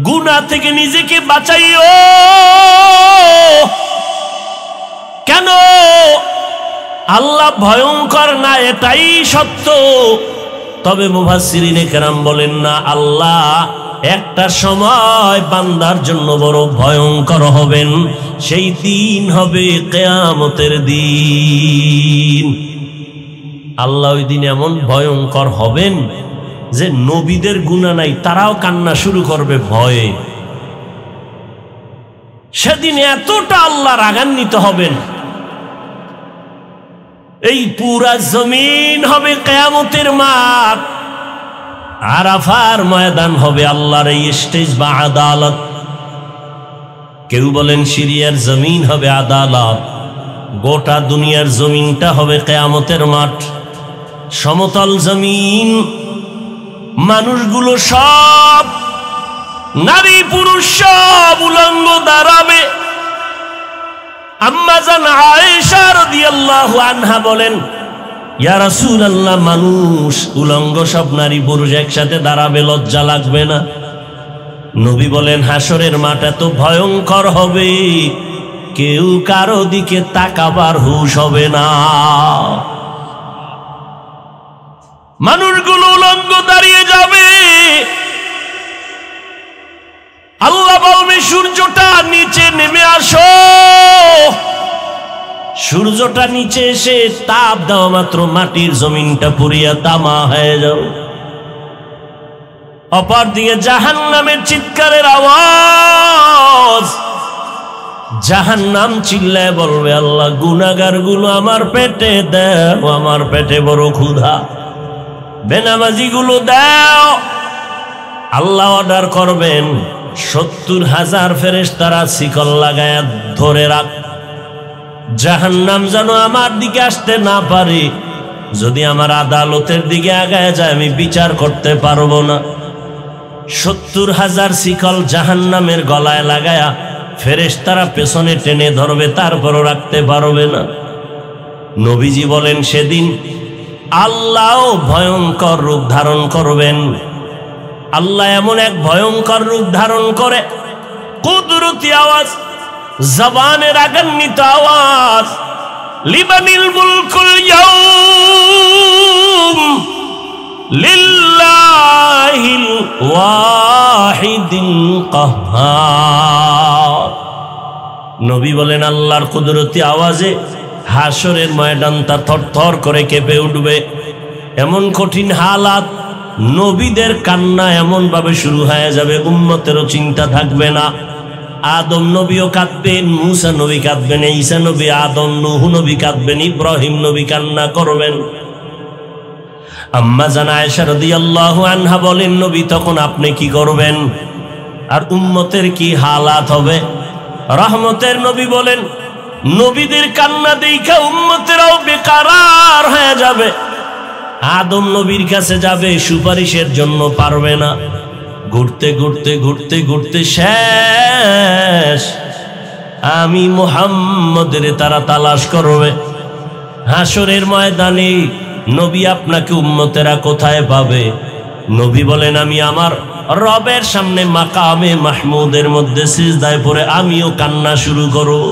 Speaker 1: গুনাহ থেকে নিজেকে বাঁচাইও। কেন? আল্লাহ ভয়ঙ্কর না, এটাই সত্য। তবে মুফাসসিরিনে কেরাম বলেন না, আল্লাহ একটা সময় বান্দার জন্য বড় ভয়ঙ্কর হবেন। সেই দিন হবে কিয়ামতের দিন। আল্লাহ ওই দিন এমন ভয়ঙ্কর হবেন যে নবীদের গুনাহ নাই, তারাও কান্না শুরু করবে ভয়ে। সেদিন এতটা আল্লাহ রাগান্বিত হবেন, এই পুরা জমিন হবে কিয়ামতের মাঠ, আরাফার ময়দান হবে আল্লাহর এই স্টেজ বা আদালত। কেউ বলেন সিরিয়ার জমিন হবে আদালত, গোটা দুনিয়ার জমিনটা হবে কিয়ামতের মাঠ। সমতল জমিন, মানুষগুলো সব, নারী পুরুষ সব উলঙ্গ দাঁড়াবে। আম্মা জান আয়েশা রাদিয়াল্লাহু আনহা বলেন, ইয়া রাসূলুল্লাহ, মানুষ উলঙ্গ সব নারী পুরুষ একসাথে দাঁড়াবে, লজ্জা লাগবে না? নবী বলেন, হাসরের মাঠ এত ভয়ঙ্কর হবে, কেউ কারো দিকে তাকাবার হুঁশ হবে না। মানুষগুলো উলঙ্গ দাঁড়িয়ে যাবে। আল্লাহ বলবে, সূর্যটা নিচে নেমে আসো। সূর্যটা নিচে এসে তাপ দেওয়া মাত্র মাটির জমিনটা পুড়িয়া তামা হয়ে যাও। অপর দিকে জাহান্নামের চিৎকারের আওয়াজ। জাহান্নাম চিল্লায় বলবে, আল্লাহ গুনাহগার গুলো আমার পেটে দাও, আমার পেটে বড় ক্ষুধা, বেনামাজি গুলো দাও। আল্লাহ অর্ডার করবেন, 70,000 ফেরেশতারা শিকল লাগায়া ধরে রাখ, জাহান্নাম যেন আমার দিকে আসতে না পারে। যদি আমার আদালতের দিকে আগায় যায়, আমি বিচার করতে পারবো না। 70,000 শিকল জাহান্নামের গলায় লাগায়া ফেরেশতারা পেছনে টেনে ধরবে, তারপরও রাখতে পারবে না। নবীজি বলেন, সেদিন আল্লাহ ভয়ঙ্কর রূপ ধারণ করবেন। আল্লাহ এমন এক ভয়ঙ্কর রূপ ধারণ করে, কুদরতি আওয়াজ, জবানের রাগান্বিত আওয়াজ, লিমানিল মুলকুল ইয়াউম লিল্লাহিল ওয়াহিদিল কাহ্হার। নবী বলেন, আল্লাহর কুদরতি আওয়াজে হাসরের ময়দানটা থরথর করে কেঁপে উঠবে। এমন কঠিন হালাত, নবীদের কান্না এমন ভাবে শুরু হয়ে যাবে, উম্মতেরও চিন্তা থাকবে না। আদম নবীও কাঁদবেন, মুসা নবী কাঁদবেন, ঈসা নবী, আদম, নূহ নবী কাঁদবেন, ইব্রাহিম নবী কান্না করবেন। আম্মা জান আয়েশা রাদিয়াল্লাহু আনহা বলেন, নবী তখন আপনি কি করবেন আর উম্মতের কি হালাত হবে? রহমতের নবী বলেন, নবীদের কান্না দেখা উম্মতেরাও বেকারার হয়ে যাবে। আদম নবীর কাছে যাবে, সুপারিশের জন্য পারবে না। ঘুরতে ঘুরতে ঘুরতে ঘুরতে শেষ, আমি মুহাম্মদের তারা তালাশ করবে। হাসরের ময়দানে নবী আপনাকে উম্মতেরা কোথায় পাবে? নবী বলেন, আমি আমার রবের সামনে মাকামে মাহমুদের মধ্যে সিজদায় পড়ে আমিও কান্না শুরু করব।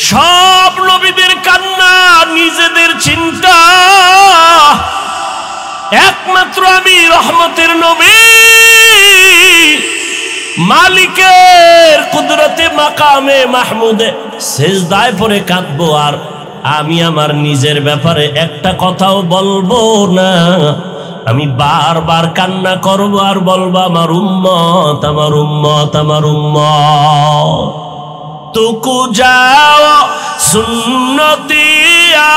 Speaker 1: সব নবীদের কান্না নিজেদের চিন্তা, একমাত্র আমি রহমতের নবী মালিকের কুদরতে মাকামে মাহমুদে সিজদায় পড়ে কাঁদবো, আর আমি আমার নিজের ব্যাপারে একটা কথাও বলবো না। আমি বারবার কান্না করবো আর বলবো, আমার উম্মত, আমার উম্মত, আমার উম্মত। তুকু যাও সুন্নতি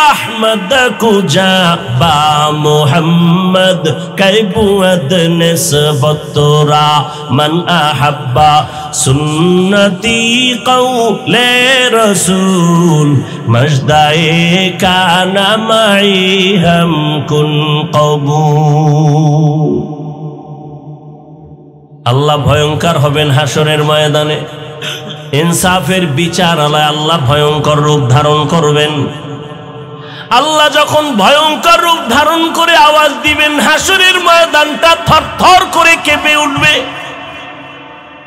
Speaker 1: আহমদ কুজা বা মুহাম্মদ কাইবুদ নিসবতরা মান আহাব্বা সুন্নতি কওলে রসুল মজদায়ে কানা মাই হাম কুন কবুল। আল্লাহ ভয়ঙ্কর হবেন হাসরের ময়দানে। ইনসাফের বিচার আলায় আল্লাহ ভয়ঙ্কর রূপ ধারণ করবেন। আল্লাহ যখন ভয়ঙ্কর রূপ ধারণ করে আওয়াজ দিবেন, হাসরের ময়দানটা থরথর করে কেঁপে উঠবে।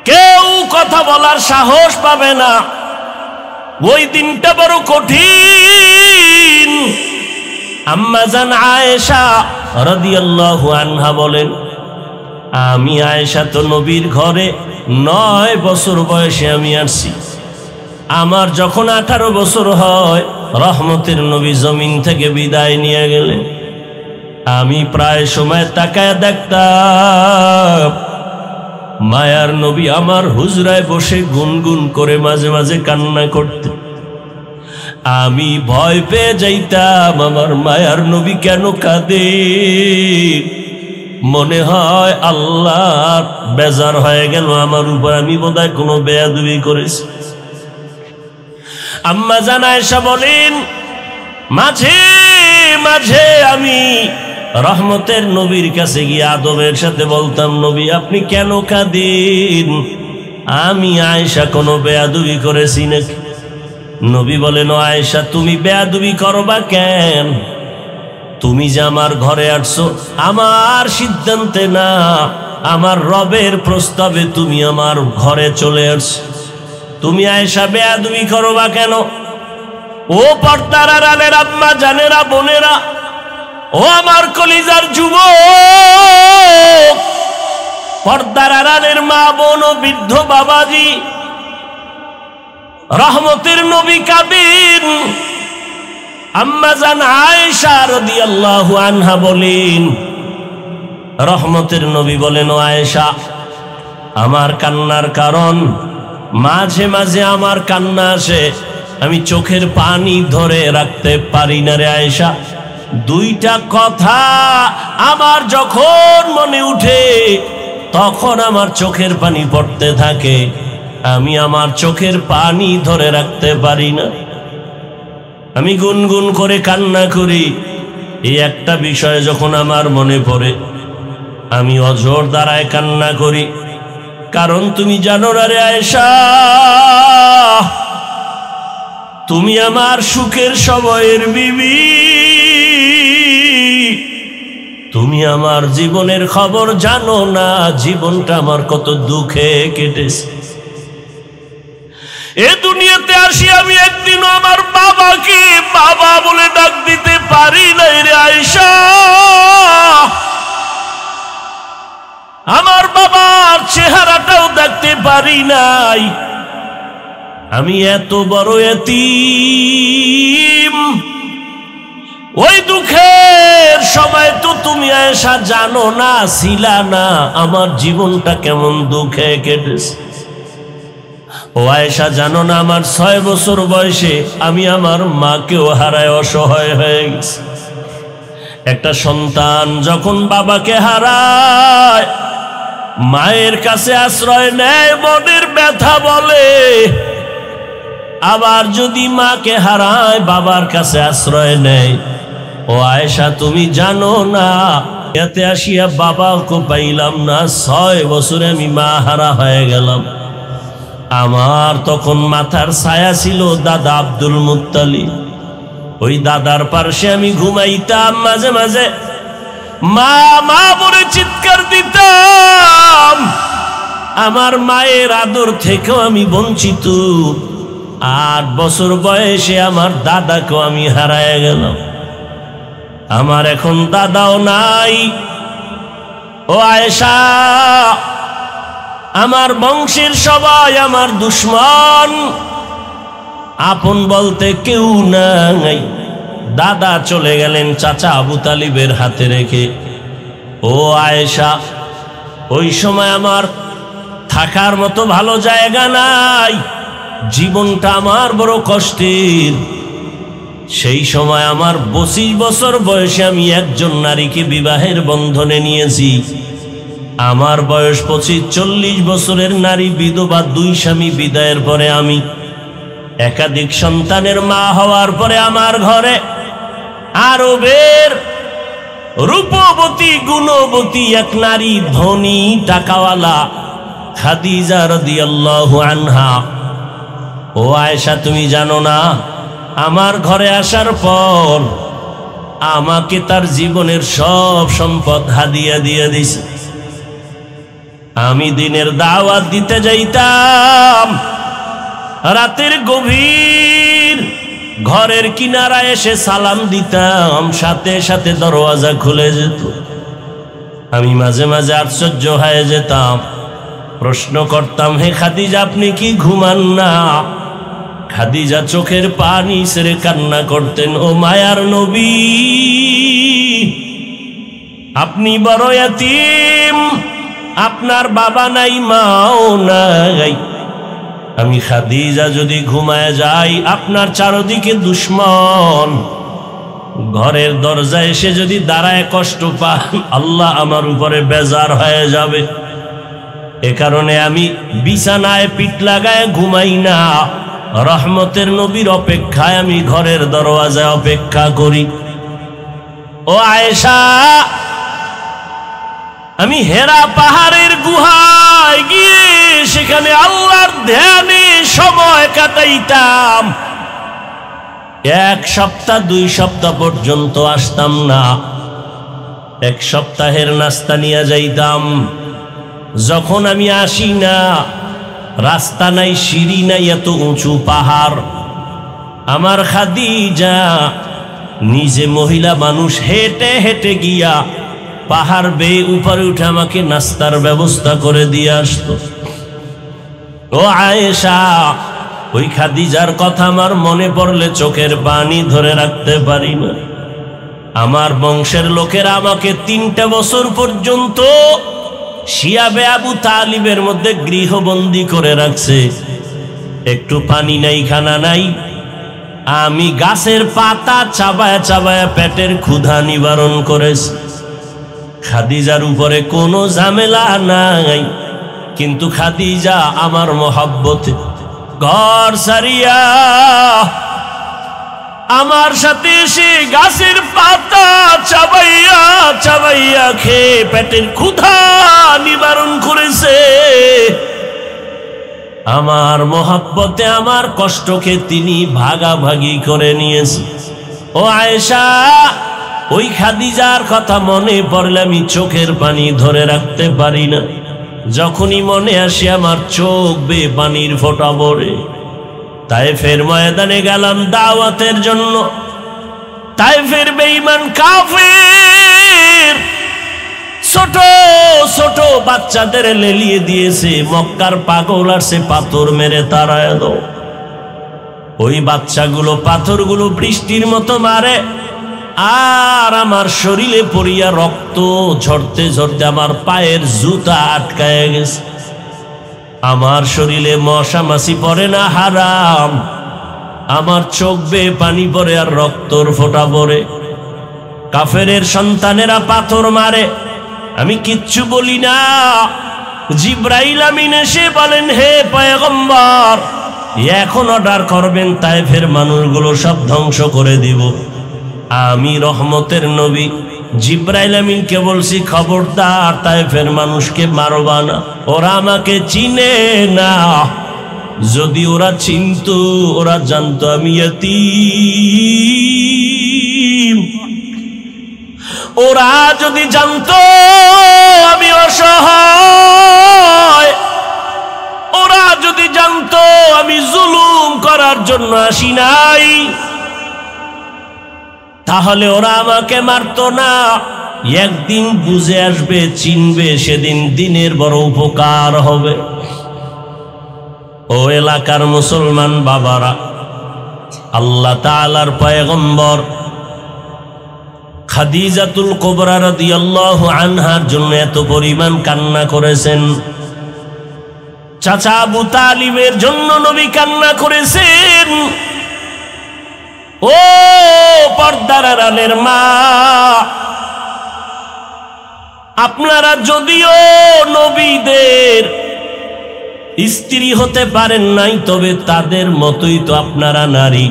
Speaker 1: কেউ কথা বলার সাহস পাবে না। ওই দিনটা বড় কঠিন। আম্মা জান আয়েশা রাদিয়াল্লাহু আনহা বলেন, আমি আয়েশা তো নবীর ঘরে 9 বছর বয়সে আমি আসছি। আমার যখন 18 বছর হয়, রহমতের নবী জমিন থেকে বিদায় নিয়ে গেলেন। আমি প্রায় সময় তাকায় দেখতাম মায়ার নবী আমার হুজরায় বসে গুনগুন করে মাঝে মাঝে কান্না করতেন। আমি ভয় পেয়ে যাইতাম, আমার মায়ার নবী কেন কাঁদে? মনে হয় আল্লাহ বেজার হয়ে গেল আমার উপর, আমি বোধহয় কোনো বেয়াদবি করেছি। আম্মা জান আয়েশা বলেন, মাঝে মাঝে আমি রহমতের নবীর কাছে গিয়ে আদবের সাথে বলতাম, নবী আপনি কেন কাঁদেন? আমি আয়েশা কোনো বেয়াদবি করেছি নাকি? নবী বলেন, ও আয়েশা তুমি বেয়াদবি করবা কেন? তুমি যে আমার ঘরে আসছো আমার সিদ্ধান্তে না, আমার রবের প্রস্তাবে তুমি আমার ঘরে চলে আসছো। তুমি আয়েশা বেয়াদবি করবা কেন? ও পর্দার আড়ালের আম্মা জানেরা, বোনেরা, ও আমার কলিজার যুবক, পর্দার আড়ালের মা বোন ও বৃদ্ধ বাবাজি, রহমতের নবী কাঁদেন। আম্মা জান আয়েশা রাদিয়াল্লাহু আনহা বলেন, রহমতের নবী বলেন, ও আয়েশা আমার কান্নার কারণ, মাঝে মাঝে আমার কান্না আসে, আমি চোখের পানি ধরে রাখতে পারি না রে আয়েশা। দুইটা কথা আমার যখন মনে উঠে তখন আমার চোখের পানি পড়তে থাকে, আমি আমার চোখের পানি ধরে রাখতে পারি না। আমি গুনগুন করে কান্না করি। এই একটা বিষয় যখন আমার মনে পড়ে আমি অঝোর দ্বারায় কান্না করি। কারণ তুমি জানো না রে আয়েশা, তুমি আমার সুখের সময়ের বিবি, তুমি আমার জীবনের খবর জানো না, জীবনটা আমার কত দুঃখে কেটেছে। এ দুনিয়াতে আসি আমি একদিনও আমার বাবাকে বাবা বলে ডাক দিতে পারি নাই রে আয়েশা। আমার বাবার চেহারাটাও দেখতে পারি নাই। আমি এত বড় এতিম। ওই দুঃখের সময় তো তুমি আয়েশা জানো না, ছিলা না, আমার জীবনটা কেমন দুঃখে কেটেছে। ও আয়েশা জানো না, আমার 6 বছর বয়সে আমি আমার মাকেও হারায় অসহায় হয়ে গেছি। একটা সন্তান যখন বাবাকে হারায় মায়ের কাছে আশ্রয় নেয়, মনের ব্যথা বলে। আবার যদি মাকে হারায় বাবার কাছে আশ্রয় নেয়। ও আয়েশা, তুমি জানো না, এতে আসিয়া বাবাকে পাইলাম না, 6 বছরে আমি মা হারা হয়ে গেলাম। আমার তখন মাথার ছায়া ছিল দাদা আব্দুল মুত্তালিব। ওই দাদার পাশে আমি ঘুমাইতাম, মাঝে মাঝে মা মা বলে চিৎকার দিতাম। আমার মায়ের আদর থেকেও আমি বঞ্চিত। 8 বছর বয়সে আমার দাদাকেও আমি হারায় গেলাম। আমার এখন দাদাও নাই। ও আয়েশা, আমার বংশের সবাই আমার দুশ্মন, আপন বলতে কেউ নাই। দাদা চলে গেলেন চাচা আবু তালিবের হাতে রেখে। ও আয়েশা, ওই সময় আমার থাকার মতো ভালো জায়গা নাই, জীবনটা আমার বড় কষ্টের। সেই সময় আমার 25 বছর বয়সে আমি একজন নারীকে বিবাহের বন্ধনে নিয়েছি। আমার বয়স 25-40 বছরের নারী বিধবা, 2 স্বামী বিদায়ের পরে আমি একাধিক সন্তানের মা হওয়ার পরে আমার ঘরে আরবের রূপবতী গুণবতী এক নারী, ধনী টাকাওয়ালা খাদিজা রাদিয়াল্লাহু আনহা। ও আয়েশা, তুমি জানো না, আমার ঘরে আসার পর আমাকে তার জীবনের সব সম্পদ হাদিয়া দিয়ে দিছে। আমি দিনের দাওয়াত দিতে যাইতাম, রাতের গভীর ঘরের কিনারায় এসে সালাম দিতাম, সাথে সাথে দরওয়াজা খুলে যেত। আমি মাঝে মাঝে আশ্চর্য হয়ে যেতাম, প্রশ্ন করতাম, হে খাদিজা, আপনি কি ঘুমান না? খাদিজা চোখের পানি ছেড়ে কান্না করতেন, ও মায়ার নবী, আপনি বড় ইয়াতীম, আপনার বাবা নাই, মাও নাই। আমি খাদিজা যদি ঘুমায় যাই, আপনার চারদিকে দুশ্মন, ঘরের দরজায় এসে যদি দাঁড়ায় কষ্ট পান, আল্লাহ আমার উপরে বেজার হয়ে যাবে। এ কারণে আমি বিছানায় পিঠ লাগায় ঘুমাই না, রহমতের নবীর অপেক্ষায় আমি ঘরের দরওয়াজায় অপেক্ষা করি। ও আয়েশা, আমি হেরা পাহাড়ের গুহায় গিয়ে সেখানে আল্লাহর ধ্যানে সময় কাটাইতাম। 1 সপ্তাহ 2 সপ্তাহ পর্যন্ত আসতাম না। 1 সপ্তাহের নাস্তা নিয়ে যাইতাম। যখন আমি আসি না, রাস্তা নাই, সিঁড়ি নাই, এত উঁচু পাহাড়। আমার খাদিজা নিজে মহিলা মানুষ, হেঁটে হেঁটে গিয়া পাহাড় বেয়ে উপরে উঠে আমাকে নাস্তার ব্যবস্থা করে দিয়ে আসতো। ও আয়েশা, ওই খাদিজার কথা আমার মনে পড়লে চোখের পানি ধরে রাখতে পারি না। আমার বংশের লোকেরা আমাকে 3টা বছর পর্যন্ত শিয়াবে আবু তালিবের মধ্যে গৃহবন্দী করে রাখছে। একটু পানি নাই, খানা নাই। আমি গাছের পাতা চাবায়া চাবায়া পেটের ক্ষুধা নিবারণ করেছি। খাদিজার উপরে কোনো ঝামেলা নাই, কিন্তু খাদিজা আমার মহব্বতে ঘর সারিয়া আমার সাথে এসে গাছের পাতা চাবাইয়া চাবাইয়া খেয়ে পেটের ক্ষুধা নিবারণ করেছে। আমার মহব্বতে আমার কষ্টকে তিনি ভাগাভাগি করে নিয়েছে। ও আয়েশা, ওই খাদিজার কথা মনে পড়লে আমি চোখের পানি ধরে রাখতে পারি না। যখনই মনে আসে আমার চোখ বেয়ে পানির ফোঁটা পড়ে। তায়েফের ময়দানে গেলাম দাওয়াতের জন্য। তায়েফের বেঈমান কাফের ছোট ছোট বাচ্চাদের লেলিয়ে দিয়েছে। মক্কার পাগল আসছে, পাথর মেরে তাড়ায় দাও। ওই বাচ্চাগুলো পাথরগুলো বৃষ্টির মতো মারে, আর আমার শরীরে পড়িয়া রক্ত ঝরতে ঝরতে আমার পায়ের জুতা আটকায় গেছে। আমার শরীরে মশা মাছি পড়ে না, হারাম। আমার চোখ বেয়ে পানি পড়ে আর রক্তর ফোঁটা পড়ে। কাফেরের সন্তানেরা পাথর মারে, আমি কিচ্ছু বলি না। জিব্রাইল আমিন এসে বলেন, হে পয়গম্বর, এখন অর্ডার করবেন তায়েফের মানুষগুলো সব ধ্বংস করে দিব। আমি রহমতের নবী জিব্রাইল আমিনকে বলছি, খবরদার তায়েফের মানুষকে মারবা না, ওরা আমাকে চিনে না। যদি ওরা চিনতো, ওরা জানতো আমি ইয়তীম। ওরা যদি জানতো আমি অসহায়, ওরা যদি জানতো আমি জুলুম করার জন্য আসি নাই, তাহলে ওরা আমাকে মারতো না। একদিন বুঝে আসবে, চিনবে, সেদিন দিনের বড় উপকার হবে। ও এলাকার মুসলমান বাবারা, আল্লাহ তাআলার পয়গম্বর খাদিজাতুল কুবরা রাদিয়াল্লাহু আনহার জন্য এত পরিমাণ কান্না করেছেন। চাচা আবু তালিবের জন্য নবী কান্না করেছেন। ও পর্দার আড়ালের মা, আপনারা যদিও নবীদের স্ত্রী হতে পারেন নাই, তবে তাদের মতোই তো আপনারা নারী।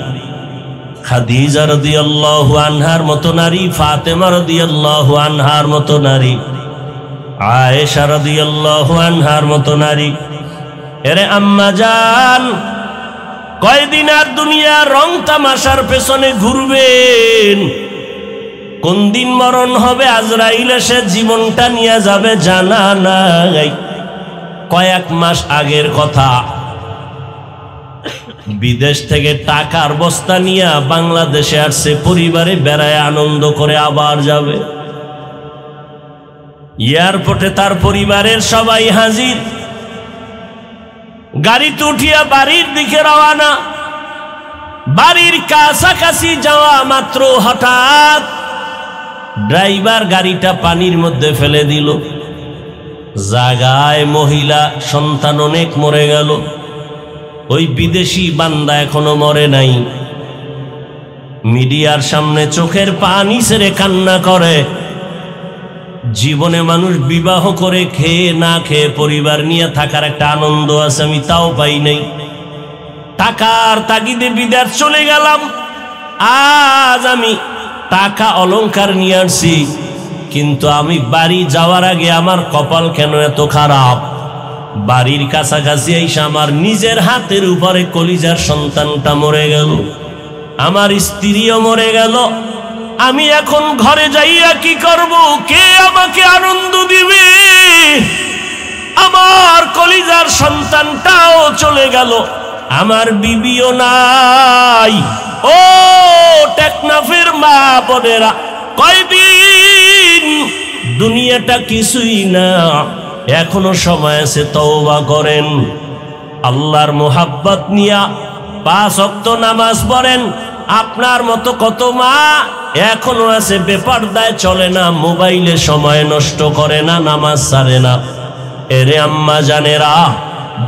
Speaker 1: খাদিজা রাদিয়াল্লাহু আনহার মতো নারী, ফাতেমা রাদিয়াল্লাহু আনহার মতো নারী, আয়েশা রাদিয়াল্লাহু আনহার মতো নারী। এরে আম্মা জান, কয়দিন আর দুনিয়ার রং তামাশার পেছনে ঘুরবেন? কোন দিন মরণ হবে, আজরাইল এসে জীবনটা নিয়ে যাবে জানা নাই। কয়েক মাস আগের কথা, বিদেশ থেকে টাকার বস্তা নিয়ে বাংলাদেশে আসছে, পরিবারে বেড়ায় আনন্দ করে আবার যাবে। এয়ারপোর্টে তার পরিবারের সবাই হাজির। গাড়িতে উঠিয়া বাড়ির দিকে রওয়ানা। বাড়ির কাছাকাছি যাওয়া মাত্র হঠাৎ ড্রাইভার গাড়িটা পানির মধ্যে ফেলে দিল। জায়গায় মহিলা সন্তান অনেক মরে গেল। ওই বিদেশি বান্দা এখনো মরে নাই। মিডিয়ার সামনে চোখের পানি ছেড়ে কান্না করে। জীবনে মানুষ বিবাহ করে খেয়ে না খেয়ে পরিবার নিয়ে থাকার একটা আনন্দ আছে, আমি তাও পাই নাই। টাকার তাগিদে বিদেশ চলে গেলাম। আজ আমি টাকা অলংকার নিয়ে আসছি, কিন্তু আমি বাড়ি যাওয়ার আগে আমার কপাল কেন এত খারাপ। বাড়ির কাছাকাছি এসে আমার নিজের হাতের উপরে কলিজার সন্তানটা মরে গেল, আমার স্ত্রীও মরে গেল। আমি এখন ঘরে যাইয়া কি করব? কে আমাকে আনন্দ দিবে? আমার কলিজার সন্তানটাও চলে গেল, আমার বিবিও নাই। ও টেকনাফের মা বোনেরা, কয়দিন দুনিয়াটা কিছুই না, এখনো সময় আছে, তওবা করেন। আল্লাহর মোহাব্বত নিয়া 5 ওয়াক্ত নামাজ পড়েন। আপনার মতো কত মা এখনো আছে বেপরদায় চলে না, মোবাইলে সময় নষ্ট করে না, নামাজ ছাড়ে না। এরে আম্মা জানেরা,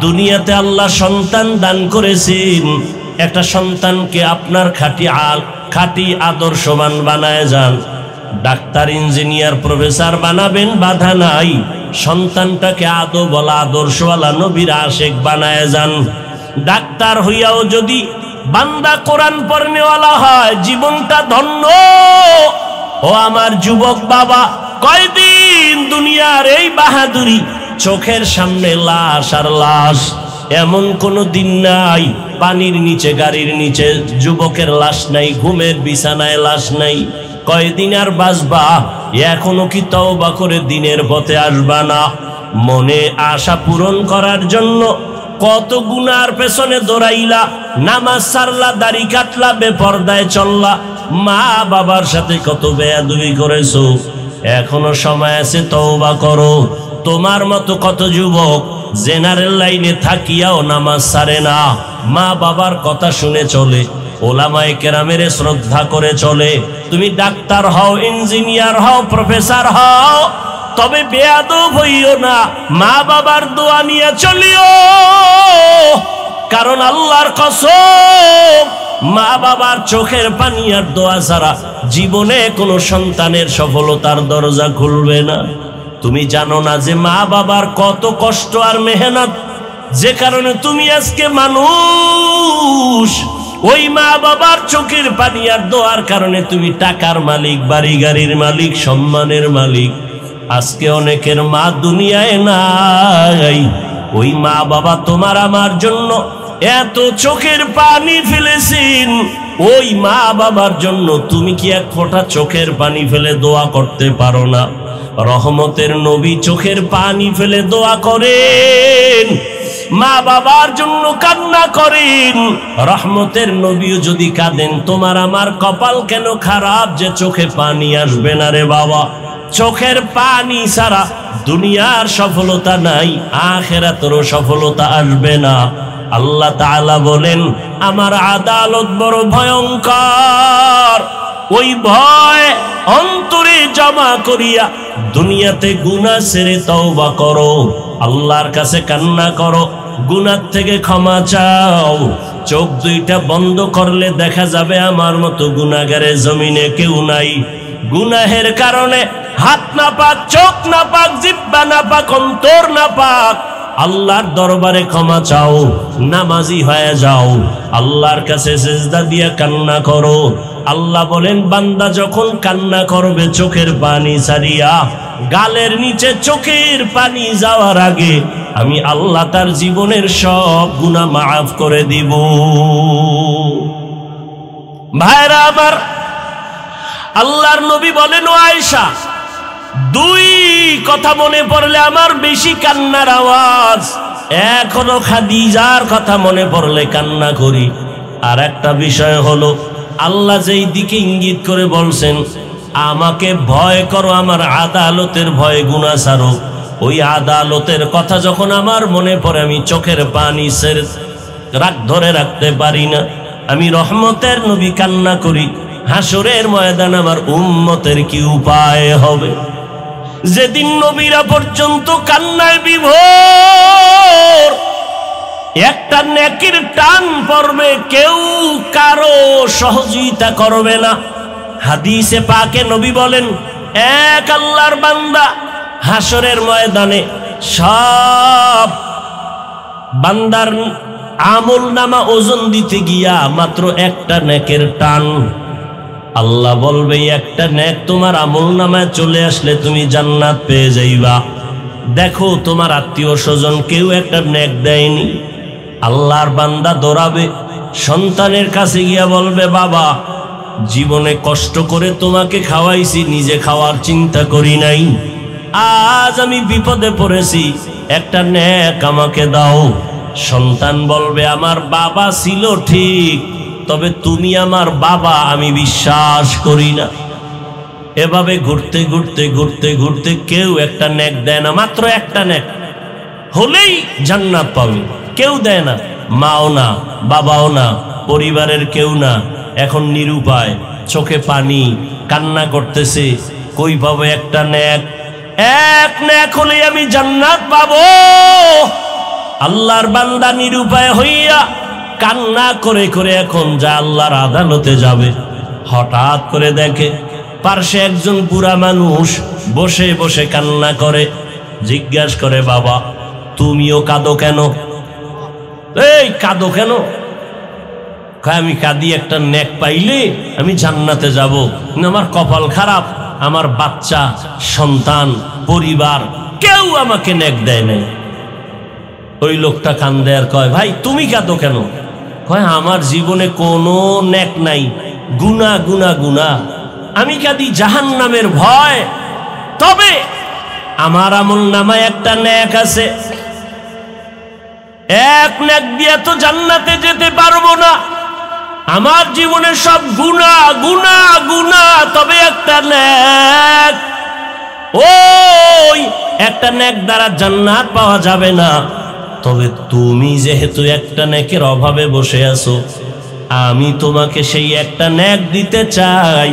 Speaker 1: দুনিয়াতে আল্লাহ সন্তান দান করেছেন। একটা সন্তানকে আপনার খাঁটি আদর্শবান বানায় যান। ডাক্তার, ইঞ্জিনিয়ার, প্রফেসর বানাবেন, বাধা নাই। সন্তানটাকে আদবওয়ালা, আদর্শওয়ালা, নবীর আশেক বানায় যান। ডাক্তার হইয়াও যদি বান্দা কোরআন পড়নেওয়ালা হয়, জীবনটা ধন্য। ও আমার যুবক বাবা, কয়দিন দুনিয়ার এই বাহাদুরি, চোখের সামনে লাশ আর লাশ। এমন কোনো দিন নাই পানির নিচে, গাড়ির নিচে যুবকের লাশ নাই, ঘুমের বিছানায় লাশ নাই। কয়দিন আর বাঁচবা? এখনো কি তওবা করে দিনের পথে আসবা না? মনে আশা পূরণ করার জন্য কত গুনার পেছনে দৌড়াইলা, নামাজ ছাড়লা, দাড়ি কাটলা, বেপরদায় চললা, মা বাবার সাথে কত বেয়াদবি করেছো। এখনো সময় আছে, তওবা করো। তোমার মতো কত যুবক জেনারেল লাইনে থাকিয়াও নামাজ ছাড়ে না, মা বাবার কথা শুনে চলে, ওলামায়ে কেরামের শ্রদ্ধা করে চলে। তুমি ডাক্তার হও, ইঞ্জিনিয়ার হও, প্রফেসর হও, তবে বেয়াদব হইও না, মা বাবার দোয়া নিয়ে চলিও। কারণ আল্লাহর কসম, মা বাবার চোখের পানি আর দোয়া ছাড়া জীবনে কোনো সন্তানের সফলতার দরজা খুলবে না। তুমি জানো না যে মা বাবার কত কষ্ট আর মেহনত, যে কারণে তুমি আজকে মানুষ। ওই মা বাবার চোখের পানি আর দোয়ার কারণে তুমি টাকার মালিক, বাড়ি গাড়ির মালিক, সম্মানের মালিক। আজকে অনেকের মা দুনিয়ায় নাই। ওই মা বাবা তোমার আমার জন্য এত চোখের পানি ফেলেছেন, ওই মা বাবার জন্য তুমি কি এক ফোঁটা চোখের পানি ফেলে দোয়া করতে পারো না? রহমতের নবী চোখের পানি ফেলে দোয়া করেন, মা বাবার জন্য কান্না করেন। রহমতের নবীও যদি কাঁদেন, তোমার আমার কপাল কেন খারাপ যে চোখে পানি আসবে না রে বাবা। চোখের পানি ছাড়া দুনিয়ার সফলতা নাই, আখিরাতেরও সফলতা আসবে না। আল্লাহ তাআলা বলেন, আমার আদালত বড় ভয়ঙ্কর। ওই ভয় অন্তরে জমা করিয়া দুনিয়াতে গুনাহ ছেড়ে তওবা করো, আল্লাহর কাছে কান্না করো, গুনাহ থেকে ক্ষমা চাও। চোখ দুইটা বন্ধ করলে দেখা যাবে আমার মতো গুনাহগারের জমিনে কেউ নাই। গুনাহের কারণে হাত না পাক, চোখ না পাক, জিহ্বা না পাক, অন্তর না পাক। আল্লাহর দরবারে ক্ষমা চাও, নামাজি হয়ে যাও, আল্লাহর কাছে সিজদা দিয়ে কান্না করো। আল্লাহ বলেন, বান্দা যখন কান্না করবে চোখের পানি ছাড়িয়া, গালের নিচে চোখের পানি যাওয়ার আগে আমি আল্লাহ তার জীবনের সব গুনাহ মাফ করে দিব। ভাইরা আমার, আল্লাহর নবী বলেন, ও আয়েশা, দুই কথা মনে পড়লে আমার বেশি কান্নার আওয়াজ। এখনো খাদিজার কথা মনে পড়লে কান্না করি। আর একটা বিষয় হলো, আল্লাহ যেই দিকে ইঙ্গিত করে বলছেন আমাকে ভয় করো, আমার আদালতের ভয়, গুনাহ ছাড়ো, ওই আদালতের কথা যখন আমার মনে পড়ে আমি চোখের পানি ধরে রাখতে পারি না। আমি রহমতের নবী কান্না করি, হাসরের ময়দান আমার উম্মতের কি উপায় হবে? যেদিন নবীরা পর্যন্ত কান্নায় বিভোর, একটা নেকির টান পড়বে, কেউ কারো সহযোগিতা করবে না। হাদিসে পাকে নবী বলেন, এক আল্লাহর বান্দা হাসরের ময়দানে সব বান্দার আমল নামা ওজন দিতে গিয়া মাত্র একটা নেকের টান, আল্লাহ বলবে একটা নেক তোমার আমল নামায় চলে আসলে তুমি জান্নাত পেয়ে যাইবা। দেখো তোমার আত্মীয় স্বজন কেউ একটা নেক দেয়নি, আল্লাহর বান্দা দৌড়াবে, সন্তানের কাছে গিয়া বলবে, বাবা জীবনে কষ্ট করে তোমাকে খাওয়াইছি, নিজে খাওয়ার চিন্তা করি নাই, আজ আমি বিপদে পড়েছি, একটা নেক আমাকে দাও। সন্তান বলবে, আমার বাবা ছিল ঠিক, তবে তুমি আমার বাবা আমি বিশ্বাস করি না। এভাবে ঘুরতে ঘুরতে ঘুরতে ঘুরতে কেউ একটা নেক দেয় না, মাত্র একটা নেক হলেই জান্নাত পাবে। কেউ দেয় না, মাও না, বাবাও না, পরিবারের কেউ না। এখন নিরুপায়, চোখে পানি, কান্না করতেছে, কই পাবো একটা নেক? এক নেক হলেই আমি জান্নাত পাবো। আল্লাহর বান্দা নিরুপায় হইয়া কান্না করে করে এখন যা আল্লাহর আদালতে যাবে, হঠাৎ করে দেখে পার্শ্বে একজন বুড়া মানুষ বসে বসে কান্না করে। জিজ্ঞাসা করে, বাবা তুমিও কাঁদো কেন? এই কাঁদো কেন? আমি কাঁদি একটা নেক পাইলে আমি জান্নাতে যাব, আমার কপাল খারাপ, আমার বাচ্চা সন্তান পরিবার কেউ আমাকে নেক দেয় নাই। ওই লোকটা কান্দে আর কয়, ভাই তুমি কাঁদো কেন? কয়, আমার জীবনে কোনো নেক নাই, গুনাহ গুনাহ গুনাহ, আমি কাঁদি জাহান্নামের ভয়। তবে আমার আমল নামায় একটা নেক আছে, এক নেক দিয়ে তো জান্নাতে যেতে পারবো না, আমার জীবনে সব গুনাহ গুনাহ গুনাহ, তবে একটা নেক, ওই একটা নেক দ্বারা জান্নাত পাওয়া যাবে না। তবে তুমি যেহেতু একটা নেকের অভাবে বসে আছো, আমি তোমাকে সেই একটা নেক দিতে চাই,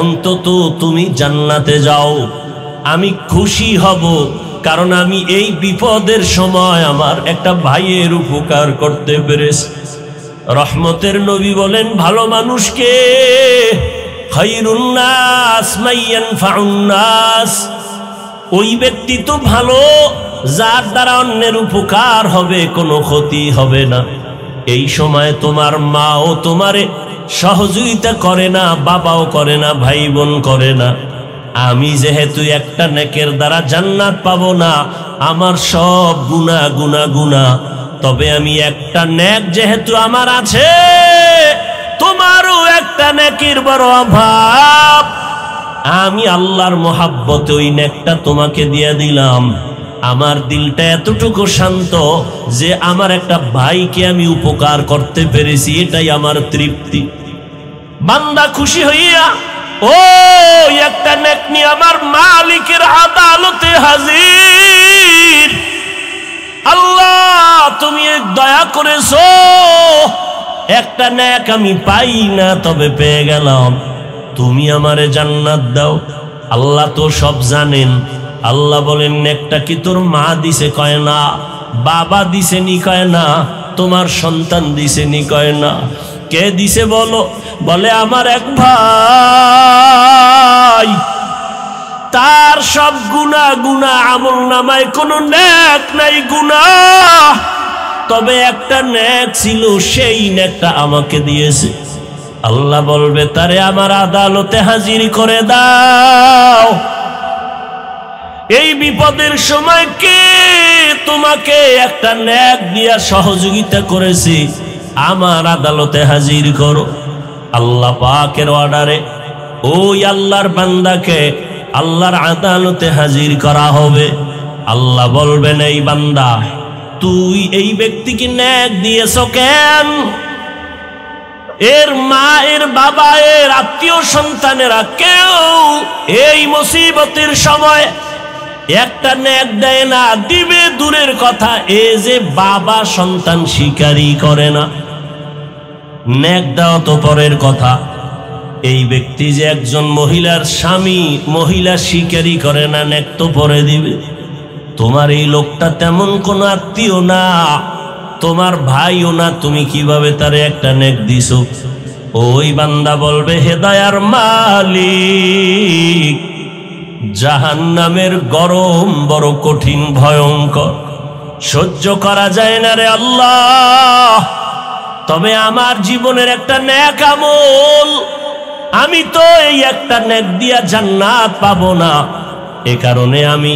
Speaker 1: অন্তত তুমি জান্নাতে যাও, আমি খুশি হব। কারণ আমি এই বিপদের সময় আমার একটা ভাইয়ের উপকার করতে পেরেছি। রহমতের নবী বলেন ভালো মানুষকে খায়রুন নাস মাইয়ানফাউন নাস, ওই ব্যক্তি তো ভালো যার দ্বারা অন্যের উপকার হবে, কোনো ক্ষতি হবে না। এই সময় তোমার মাও তোমারে সহযোগিতা করে না, বাবাও করে না, ভাই বোন করে না। আমি যেহেতু একটা নেকের দ্বারা জান্নাত পাবো না, আমার সব গুনাহ গুনাহ গুনাহ, তবে আমি একটা নেক যেহেতু আমার আছে, তোমারও একটা নেকের বড় অভাব, আমি আল্লাহর মহাব্বতে ওই নেকটা তোমাকে দিয়ে দিলাম। আমার দিলটা এতটুকু শান্ত যে আমার একটা ভাইকে আমি উপকার করতে পেরেছি, এটাই আমার তৃপ্তি। বান্দা খুশি হইয়া ও একটা নেক নিয়ে আমার মালিকের আদালতে হাজির। আল্লাহ তুমি দয়া করেছো, একটা নেক আমি পাই না তবে পেয়ে গেলাম, তুমি আমারে জান্নাত দাও। আল্লাহ তো সব জানেন। আল্লাহ বলেন নেকটা কি তোর মা দিছে? কয় না। বাবা দিছে নি? কয় না। তোমার সন্তান দিছে নি? কয় না। কে দিছে বলো? বলে আমার এক ভাই, তার সব গুনাহ গুনাহ, আমল নামায় কোনো নেক নাই, গুনাহ, তবে একটা নেক ছিল, সেই নেকটা আমাকে দিয়েছে। আল্লাহ বলবে তারে আমার আদালতে হাজির করে দাও। এই বিপদের সময় কে তোমাকে একটা নেক দিয়া সহযোগিতা করেছে, আমার আদালতে হাজির করো। আল্লাহ পাকের অর্ডারে ওই আল্লাহর বান্দাকে আল্লাহর আদালতে হাজির করা হবে। আল্লাহ বলবেন এই বান্দা, তুই এই ব্যক্তিকে নেক দিয়েছ কেন? এর মা, এর বাবা, এর আত্মীয় সন্তানেরা কেউ এই মুসিবতের সময় একটা নেক দেয় না, দিবে দূরের কথা, এ যে বাবা সন্তান স্বীকারই করে না। নেক দেওয়া তো পরের কথা, এই ব্যক্তি যে একজন মহিলার স্বামী, মহিলা স্বীকারই করে না, নেক তো পরে দিবে। তোমার এই লোকটা তেমন কোনো আত্মীয় না, তোমার ভাইও না, তুমি কিভাবে তারে একটা নেক দিছো? ওই বান্দা বলবে হে দয়ার মালিক, জাহান্নামের গরম বড় কঠিন ভয়ঙ্কর, সহ্য করা যায় না রে আল্লাহ, তবে আমার জীবনের একটা নেক আমল, আমি তো এই একটা নেক দিয়া জান্নাত পাবো না। এ কারণে আমি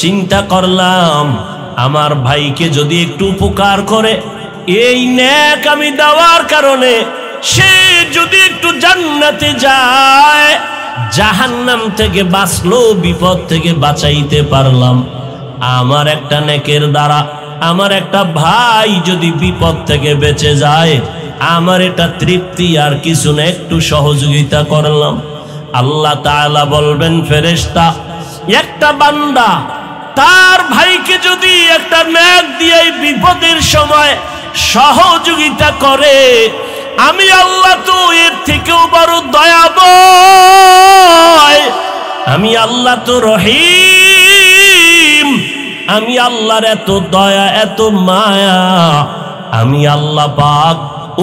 Speaker 1: চিন্তা করলাম আমার ভাইকে যদি একটু উপকার করে, এই নেক আমি দেওয়ার কারণে সে যদি একটু জান্নাতে যায়, জাহান্নাম থেকে বাঁচলো, বিপদ থেকে বাঁচাইতে পারলাম। আমার একটা নেকের দ্বারা আমার একটা ভাই যদি বিপদ থেকে বেঁচে যায়, আমার এটা তৃপ্তি, আর কিছু না, একটু সহযোগিতা করলাম। আল্লাহ তাআলা বলবেন ফেরেশতা, একটা বান্দা তার ভাইকে যদি একটা নেক দিয়ে বিপদের সময় সহযোগিতা করে, আমি আল্লাহ তো এর থেকেও বড় দয়াময়, আমি আল্লাহ তো রহিম, আমি আল্লাহর এত দয়া, এত মায়া, আমি আল্লাহ পাক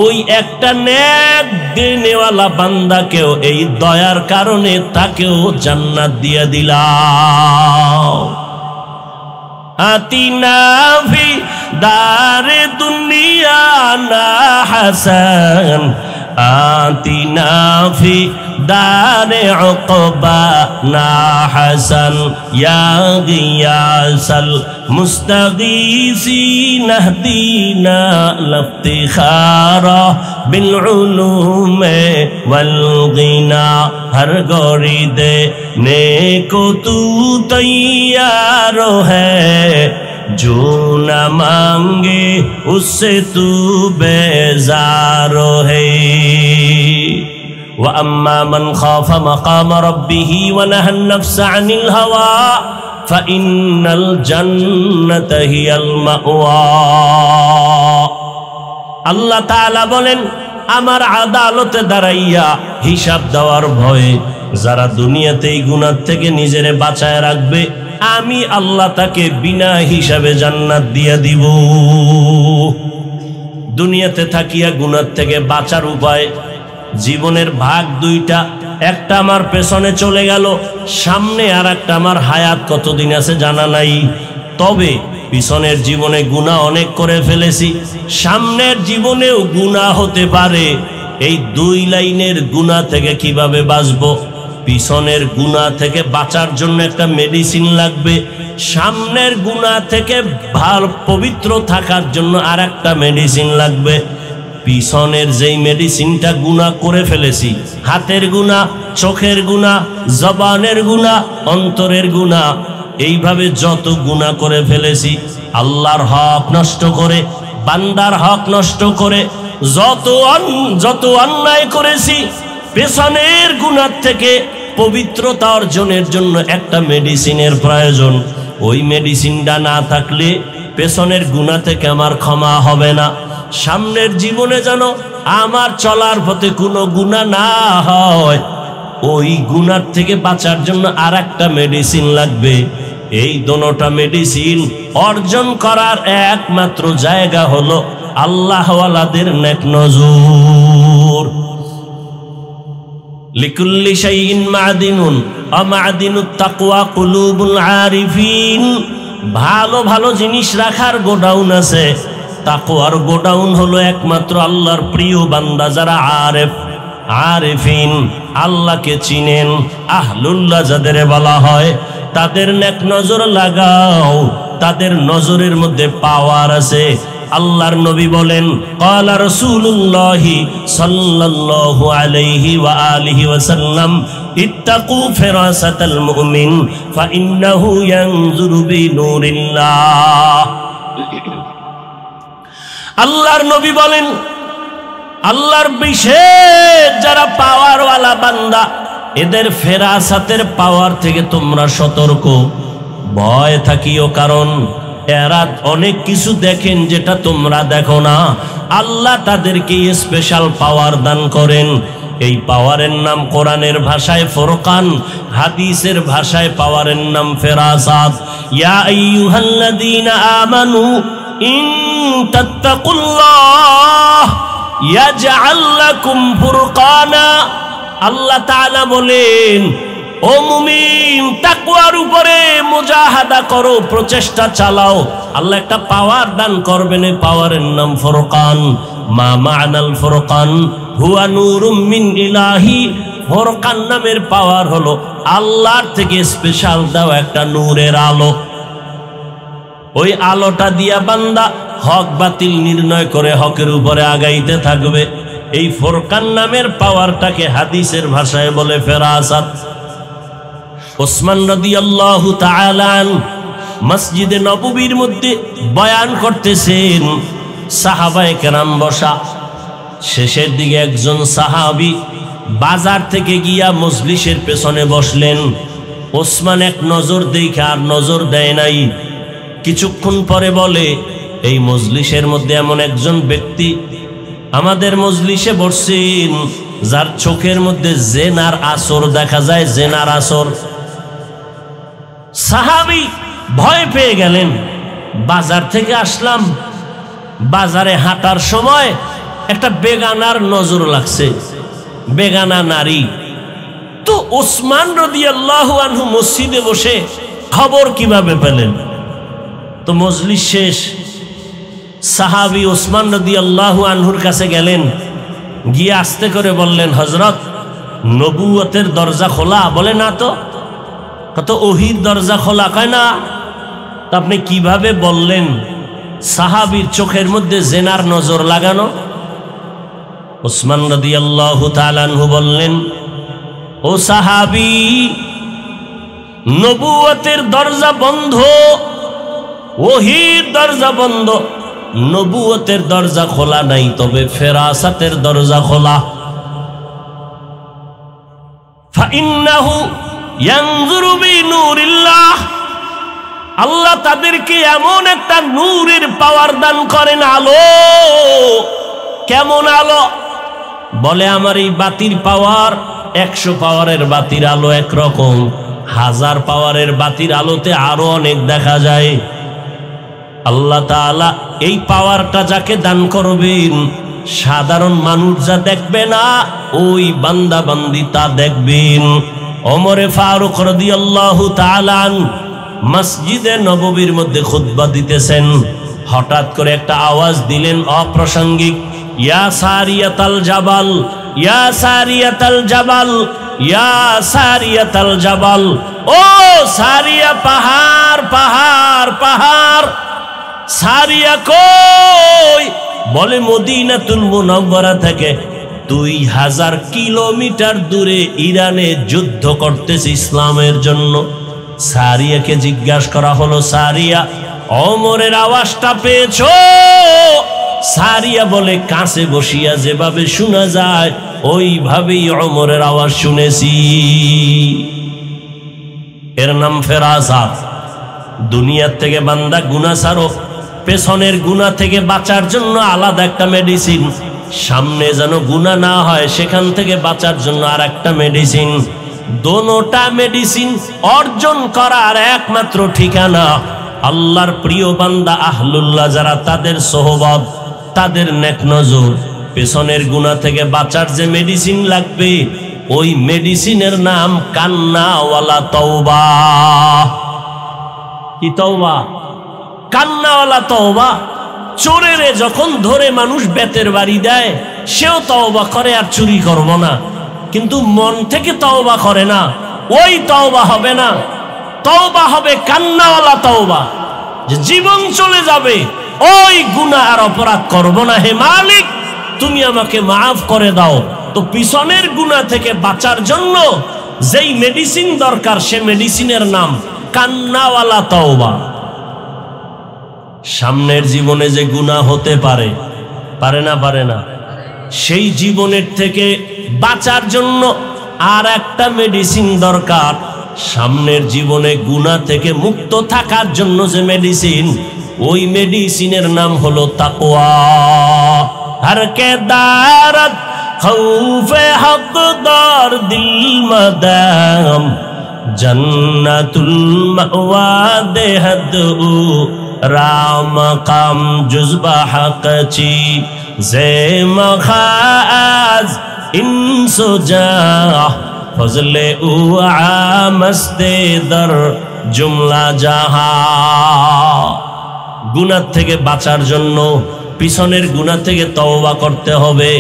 Speaker 1: ওই একটা নেক দেনেওয়ালা বান্দাকেও এই দয়ার কারণে তাকেও জান্নাত দিয়ে দিলাম। আতিনা ফি দারে দুনিয়া না হাসান, আতিনা ফি দারে উকবা না হাসান, ইয়া গিয়াসাল মুস্তাগীসিন ইহদিনা লিফতিখারা বিল উলুমে ওয়াল গিনা, हर गौरी देने को तू तैयार है, जो न मांगे उससे तू बेजार है। वअम्मा मन खाफ मकाम रब्बिह वनहा नफ्स अनिल हवा फइन्नल जन्नत हियल मावा। अल्लाह ताआला बोलेन, আমার আদালতে দাঁড়াইয়া হিসাব দেওয়ার ভয়ে যারা দুনিয়াতে এই গুনাহ থেকে নিজেরে বাঁচায় রাখবে, আমি আল্লাহ তাকে বিনা হিসাবে জান্নাত দিয়ে দিব। দুনিয়াতে থাকিয়া গুনাহ থেকে বাঁচার উপায়। জীবনের ভাগ দুইটা, একটা আমার পেছনে চলে গেল, সামনে আর একটা আমার হায়াত কতদিন আছে জানা নাই। তবে পিছনের জীবনে গুনাহ অনেক করে ফেলেছি, সামনের জীবনেও গুনাহ হতে পারে। এই দুই লাইনের গুনাহ থেকে কিভাবে বাঁচবো? পিছনের গুনাহ থেকে বাঁচার জন্য একটা মেডিসিন লাগবে, সামনের গুনাহ থেকে পবিত্র থাকার জন্য আর একটা মেডিসিন লাগবে। পিছনের যেই মেডিসিনটা গুনাহ করে ফেলেছি, হাতের গুনাহ, চোখের গুনাহ, জবানের গুনাহ, অন্তরের গুনাহ, এইভাবে যত গুনাহ করে ফেলেছি, আল্লাহর হক নষ্ট করে, বান্দার হক নষ্ট করে, যত অন্যায় করেছি, পেছনের গুনাহ থেকে পবিত্রতা অর্জনের জন্য একটা মেডিসিনের প্রয়োজন। ওই মেডিসিনটা না থাকলে পেছনের গুনাহ থেকে আমার ক্ষমা হবে না। সামনের জীবনে যেন আমার চলার পথে কোনো গুনাহ না হয়, ওই গুনাহ থেকে বাঁচার জন্য আর একটা মেডিসিন লাগবে। এই দোনোটা মেডিসিন অর্জন করার একমাত্র জায়গা হলো আল্লাহওয়ালাদের নেক নজর। লিকুল্লি শাইইন মাদিনুন ওয়া মাদিনুত তাকওয়া কুলুবুল আরিফিন। ভালো ভালো জিনিস রাখার গোডাউন আছে, তাকওয়ার গোডাউন হলো একমাত্র আল্লাহর প্রিয় বান্দা যারা আরেফিন, আল্লাহকে চিনেন, আহলুল্লাহ যাদের বলা হয়, তাদের নেক নজর লাগাও। তাদের নজরের মধ্যে পাওয়ার আছে। আল্লাহর নবী বলেন, ক্বালা রাসূলুল্লাহি সাল্লাল্লাহু আলাইহি ওয়া আলিহি ওয়াসাল্লাম, ইত্তাকু ফিরাসাতাল মুমিন ফাইন্নাহু ইয়ানজুরু বিনুরিল্লাহ। আল্লাহর নবী বলেন, আল্লাহর বিশেষ যারা পাওয়ারওয়ালা বান্দা, এদের ফেরাসাতের পাওয়ার থেকে তোমরা সতর্ক, ভয় থাকিও, কারণ এরা অনেক কিছু দেখেন যেটা তোমরা দেখো না। আল্লাহ তাদেরকে স্পেশাল পাওয়ার দান করেন। এই পাওয়ারের নাম কোরআনের ভাষায় ফুরকান, হাদিসের ভাষায় পাওয়ারের নাম ফেরাসাত। ইয়া আইয়ুহাল্লাযীনা আমানু ইন তাত্তাকুল্লাহ ইয়াজআল লাকুম ফুরকানা। আল্লাহ তাআলা বলেন, ও মুমিন, তাকওয়ার উপরে মুজাহাদা করো, প্রচেষ্টা চালাও, আল্লাহ একটা পাওয়ার দান করবেন। এই পাওয়ারের নাম ফুরকান। মা মা'নাল ফুরকান হুয়া নূরুম মিন ইলাহি। ফুরকান নামের পাওয়ার হলো আল্লাহর থেকে স্পেশাল দাও একটা নূরের আলো। ওই আলোটা দিয়া বান্দা হক বাতিল নির্ণয় করে হকের উপরে আগাইতে থাকবে। এই ফুরকান নামের পাওয়ারটাকে হাদিসের ভাষায় বলে ফেরাসাত। ওসমান রাদিয়াল্লাহু তাআলা মসজিদে নববীর মধ্যে বয়ান করতেছেন, সাহাবায়ে কেরাম বসা। শেষের দিকে একজন সাহাবী বাজার থেকে গিয়া মজলিসের পেছনে বসলেন। ওসমান এক নজর দেখে আর নজর দেয় নাই। কিছুক্ষণ পরে বলে, এই মজলিসের মধ্যে এমন একজন ব্যক্তি আমাদের মজলিসে বসছেন যার চোখের মধ্যে জেনার আসর দেখা যায়, জেনার আসর। সাহাবী ভয় পেয়ে গেলেন। বাজার থেকে আসলাম, বাজারে হাঁটার সময় একটা বেগানার নজর লাগছে, বেগানা নারী। তো ওসমান রাদিয়াল্লাহু আনহু মসজিদে বসে খবর কিভাবে পেলেন? তো মজলিস শেষ, সাহাবী ওসমান রাদিয়াল্লাহু আনহুর কাছে গেলেন, গিয়ে আস্তে করে বললেন, হযরত, নবুয়তের দরজা খোলা? বলে না তো। কত ওহির দরজা খোলা? কয় না। তা আপনি কিভাবে বললেন সাহাবীর চোখের মধ্যে জেনার নজর লাগানো? ওসমান রাদিয়াল্লাহু তাআলা আনহু বললেন, ও সাহাবী, নবুয়তের দরজা বন্ধ, ওহির দরজা বন্ধ, নবুয়তের দরজা খোলা নাই, তবে ফেরাসাতের দরজা খোলা। ফাইন্নাহু ইয়ানজুরু বিনুরিল্লাহ। আল্লাহ তাদেরকে এমন একটা নূরের পাওয়ার দান করেন, আলো। কেমন আলো? বলে, আমার এই বাতির পাওয়ার 100 পাওয়ারের বাতির আলো একরকম, 1000 পাওয়ারের বাতির আলোতে আরো অনেক দেখা যায়। আল্লাহ তাআলা এই পাওয়ারটা যাকে দান করবেন, সাধারণ মানুষ যা দেখবে না, ওই বান্দা বান্দি তা দেখবেন। ওমরে ফারুক রাদিয়াল্লাহু তাআলা আনহু মসজিদে নববীর মধ্যে খুতবা দিতেছেন, হঠাৎ করে একটা আওয়াজ দিলেন অপ্রাসঙ্গিক, ইয়া সারিয়াতাল জাবাল, ইয়া সারিয়াতাল জাবাল, ইয়া সারিয়াতাল জাবাল, ও সারিয়া পাহাড় পাহাড় পাহাড়। সারিয়া কই? বলে মদিনাতুল মুনাওয়ারা থেকে 2000 কিলোমিটার দূরে ইরানে যুদ্ধ করতেছে ইসলামের জন্য। সারিয়াকে জিজ্ঞাসা করা হলো, সারিয়া ওমরের আওয়াজটা পেয়েছো? সারিয়া বলে, কাছে বসিয়া যেভাবে শোনা যায় ওইভাবেই ওমরের আওয়াজ শুনেছি। এর নাম ফেরাসাত। দুনিয়ার থেকে বান্দা গুনাহ ছাড়ো, পেছনের গুনাহ থেকে বাঁচার জন্য আলাদা একটা মেডিসিন, সামনে যেন গুনাহ না হয় সেখান থেকে বাঁচার জন্য আর একটা মেডিসিন। দোনোটা মেডিসিন অর্জন করার একমাত্র ঠিকানা আল্লাহর প্রিয় বান্দা আহলুল্লাহ যারা, তাদের সোহবত, তাদের নেক নজর। পেছনের গুনাহ থেকে বাঁচার যে মেডিসিন লাগবে, ওই মেডিসিনের নাম কান্নাওয়ালা তওবা। কি তওবা? কান্নাওয়ালা তওবা। চোরেরে যখন ধরে মানুষ বেতের বাড়ি দেয়, সেও তওবা করে আর চুরি করব না, কিন্তু মন থেকে তওবা করে না, ওই তওবা হবে না। তওবা হবে কান্নাওয়ালা তওবা, যে জীবন চলে যাবে, ওই গুনাহ আর অপরাধ করব না, হে মালিক তুমি আমাকে মাফ করে দাও। তো পিছনের গুনাহ থেকে বাঁচার জন্য যেই মেডিসিন দরকার, সে মেডিসিনের নাম কান্নাওয়ালা তওবা। সামনের জীবনে যে গুনাহ হতে পারে, পারে না? পারে না। সেই জীবনের থেকে বাঁচার জন্য আর একটা মেডিসিন দরকার। সামনের জীবনে গুনাহ থেকে মুক্ত থাকার জন্য যে মেডিসিন, ওই মেডিসিনের নাম হলো তাকওয়া। হর কে দারত খৌফে হকদার দিল মদাম, জন্নাতুল মাওয়া দেহদু রাম কাম জুজবা হকচি জে মখাজ ইনসুজা ফজলে উ আমস্তে দর জুমলা জাহা। গুনাহ থেকে বাঁচার জন্য পিছনের গুনাহ থেকে তওবা করতে হবে।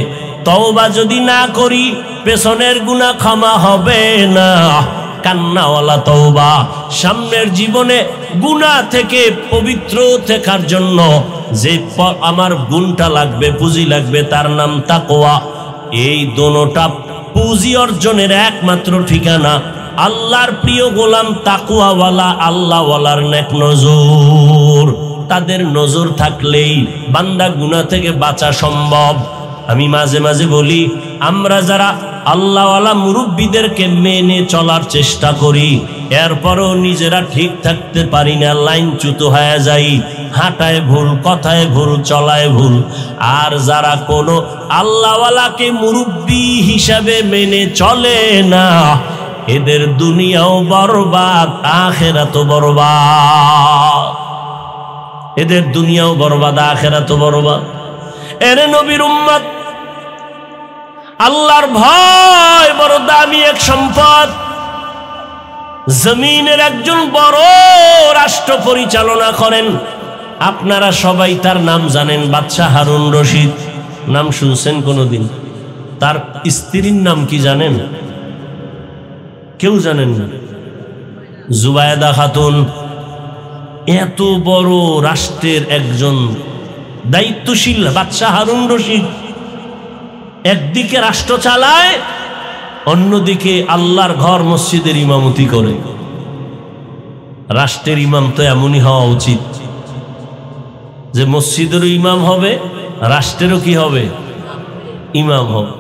Speaker 1: তওবা যদি না করি, পেছনের গুনাহ ক্ষমা হবে না। কান্নাওয়ালা তওবা। সামনের জীবনে গুনাহ থেকে পবিত্র থাকার জন্য যে আমার গুণটা লাগবে, পুঁজি লাগবে, তার নাম তাকওয়া। এই দোনোটা পুঁজি অর্জনের একমাত্র ঠিকানা আল্লাহর প্রিয় গোলাম তাকওয়াওয়ালা, আল্লাহওয়ালার নেক নজর। তাদের নজর থাকলেই বান্দা গুনাহ থেকে বাঁচা সম্ভব। আমি মাঝে মাঝে বলি, আমরা যারা আল্লাহওয়ালা মুরব্বীদেরকে মেনে চলার চেষ্টা করি, এরপরও নিজেরা ঠিক থাকতে পারি না, লাইনচ্যুত হয়ে যাই, হাঁটায় ভুল, কথায় ভুল, চলায় ভুল। আর যারা কোনো আল্লাহওয়ালাকে মুরব্বী হিসাবে মেনে চলে না, এদের দুনিয়াও বরবাদ, আখিরাতও বরবাদ। এদের দুনিয়াও বরবাদ, আখিরাতও বরবাদ। এর নবীর উম্মত, আল্লাহর ভয় বড় দামি এক সম্পদ। জমিনের একজন বড় রাষ্ট্র পরিচালনা করেন, আপনারা সবাই তার নাম জানেন, বাদশাহ হারুন রশিদ। নাম শুনছেন কোনোদিন? তার স্ত্রীর নাম কি জানেন? কেউ জানেন না? জুবায়েদা খাতুন। এত বড় রাষ্ট্রের একজন দায়িত্বশীল বাদশাহ হারুন রশিদ একদিকে রাষ্ট্র চালায়, অন্যদিকে আল্লাহর ঘর মসজিদের ইমামতি করে। রাষ্ট্রের ইমাম তো এমনই হওয়া উচিত যে মসজিদেরও ইমাম হবে, রাষ্ট্রেরও কি হবে? ইমাম হবে।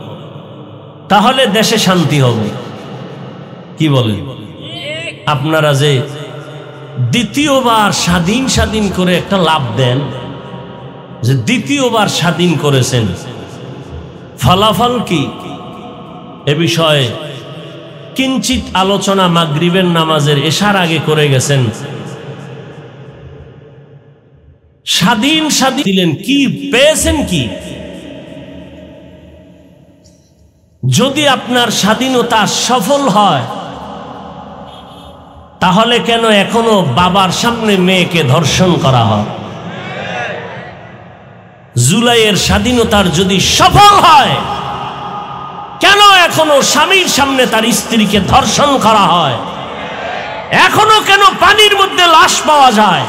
Speaker 1: তাহলে দেশে শান্তি হবে। কি বলেন? আপনারা যে দ্বিতীয়বার স্বাধীন করে একটা লাভ দেন, যে দ্বিতীয়বার স্বাধীন করেছেন, ফলাফল কি এ বিষয়ে কিঞ্চিত আলোচনা মাগরিবের নামাজের এশার আগে করে গেছেন। স্বাধীন স্বাধীন দিলেন, কি পেয়েছেন কি? যদি আপনার স্বাধীনতা সফল হয়, তাহলে কেন এখনো বাবার সামনে মেয়েকে ধর্ষণ করা হয়? জুলাইয়ের স্বাধীনতার যদি সফল হয়, কেন এখনো স্বামীর সামনে তার স্ত্রীকে ধর্ষণ করা হয়? এখনো কেন পানির মধ্যে লাশ পাওয়া যায়?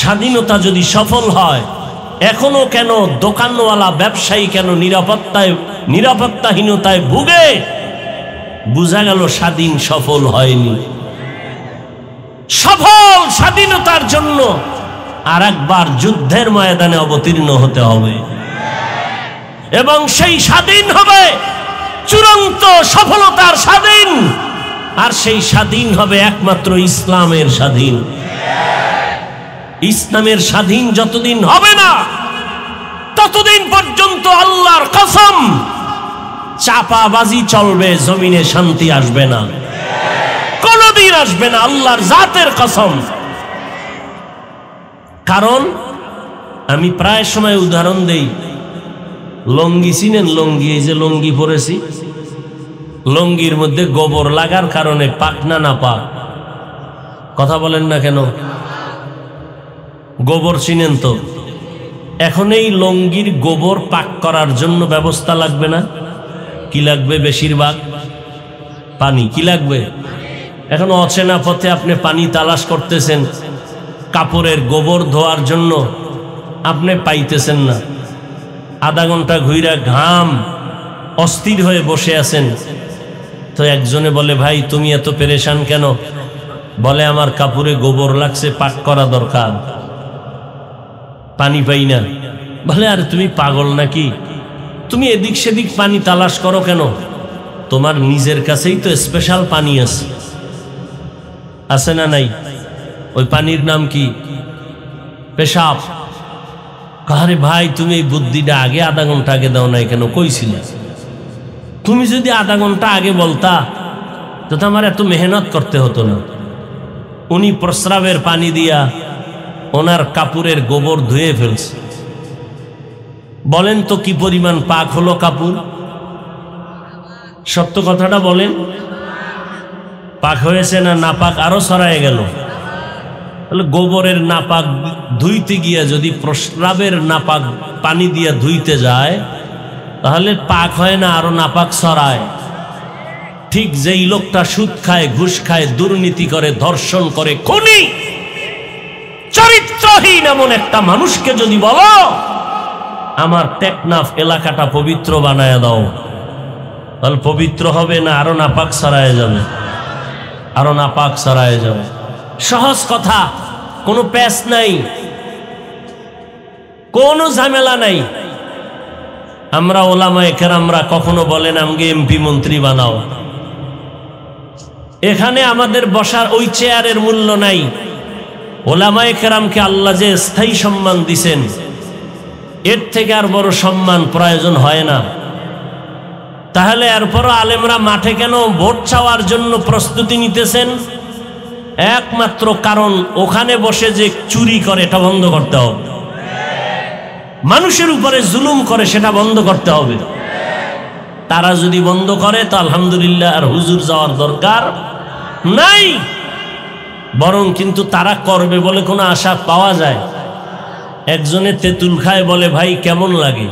Speaker 1: স্বাধীনতা যদি সফল হয়, এখনো কেন দোকানওয়ালা ব্যবসায়ী কেন নিরাপত্তাহীনতায় ভুগে? বোঝা গেল স্বাধীন সফল হয়নি। সফল স্বাধীনতার জন্য আর একবার যুদ্ধের ময়দানে অবতীর্ণ হতে হবে, এবং সেই স্বাধীন হবে চূড়ান্ত সফলতার স্বাধীন। আর সেই স্বাধীন হবে একমাত্র ইসলামের স্বাধীন। ইসলামের স্বাধীন যতদিন হবে না, ততদিন পর্যন্ত আল্লাহর কসম চাপাবাজি চলবে, জমিনে শান্তি আসবে না, কোনদিন আসবে না, আল্লাহর জাতের কসম। কারণ আমি প্রায় সময় উদাহরণ দেই, লঙ্গি চিনেন? লঙ্গি, এই যে লঙ্গি পরেছি, লঙ্গির মধ্যে গোবর লাগার কারণে পাক না পাক? কথা বলেন না কেন? গোবর চিনেন তো? এখন এই লঙ্গির গোবর পাক করার জন্য ব্যবস্থা লাগবে না? কি লাগবে? বেশিরভাগ পানি। কি লাগবে? এখন অচেনা পথে আপনি পানি তালাশ করতেছেন, কাপড়ের গোবর ধোয়ার জন্য আপনি পাইতেছেন না। আধা ঘন্টা ঘুইরা ঘাম অস্থির হয়ে বসে আছেন, তো একজনে বলে, ভাই তুমি এত পেরেশান কেন? বলে, আমার কাপড়ে গোবর লাগছে, পাক করা দরকার, পানি পাই না। বলে, আরে তুমি পাগল নাকি? তুমি এদিক সেদিক পানি তালাশ করো কেন? তোমার নিজের কাছেই তো স্পেশাল পানি আছে না নাই? ওই পানির নাম কি? পেশাব। আরে ভাই তুমি এই বুদ্ধিটা আগে আধা ঘন্টা আগে দাও নাই কেন? কইছিলে? তুমি যদি আধা ঘন্টা আগে বলতা তো আমার এত মেহনত করতে হতো না। উনি প্রস্রাবের পানি দিয়া ওনার কাপড়ের গোবর ধুয়ে ফেলছে। বলেন তো কি পরিমাণ পাক হলো কাপড়? সত্য কথাটা বলেন, পাক হয়েছে না নাপাক আরো ছড়ায় গেল? তাহলে গোবরের নাপাক ধুইতে গিয়া যদি প্রস্রাবের নাপাক পানি দিয়া ধুইতে যায়, তাহলে পাক হয় না, আরো নাপাক ছড়ায়। ঠিক যেই লোকটা সুদ খায়, ঘুষ খায়, দুর্নীতি করে, ধর্ষণ করে, খুনি, চরিত্রহীন এমন একটা মানুষকে যদি বলো আমার টেকনাফ এলাকাটা পবিত্র বানায় দাও, তাহলে পবিত্র হবে না আরো নাপাক ছড়ায় যাবে? আরো নাপাক ছড়ায় যাবে। সহজ কথা, কোনো প্যাচ নাই, কোনো ঝামেলা নাই। আমরা ওলামায়ে কেরামরা কখনো বলেন আমাকে এমপি মন্ত্রী বানাও, এখানে আমাদের বসার ওই চেয়ারের মূল্য নাই। ওলামায়ে কেরামকে আল্লাহ যে স্থায়ী সম্মান দিছেন, এর থেকে আর বড় সম্মান প্রয়োজন হয় না। তাহলে এরপরও আলেমরা মাঠে কেন ভোট চাওয়ার জন্য প্রস্তুতি নিতেছেন? একমাত্র কারণ, ওখানে বসে যে চুরি করে এটা বন্ধ করতে হবে, মানুষের উপরে জুলুম করে সেটা বন্ধ করতে হবে। তারা যদি বন্ধ করে তো আলহামদুলিল্লাহ, আর হুজুর যাওয়ার দরকার নাই। বরং কিন্তু তারা করবে বলে কোনো আশা পাওয়া যায়? একজনে তেঁতুল খায়, বলে ভাই কেমন লাগে?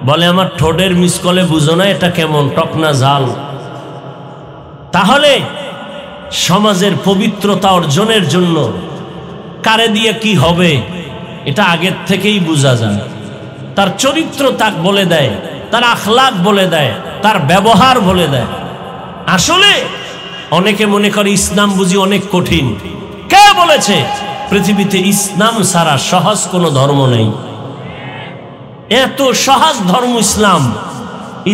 Speaker 1: বলে আমার ঠোঁটের মিসকলে বুঝো না এটা কেমন, টক না ঝাল? তাহলে সমাজের পবিত্রতা অর্জনের জন্য কারে দিয়ে কি হবে এটা আগের থেকেই বোঝা যায়। তার চরিত্র তাক বলে দেয়, তার আখলাক বলে দেয়, তার ব্যবহার বলে দেয়। আসলে অনেকে মনে করে ইসলাম বুঝি অনেক কঠিন। কে বলেছে পৃথিবীতে ইসলাম ছাড়া সহজ কোনো ধর্ম নেই? এত সহজ ধর্ম ইসলাম।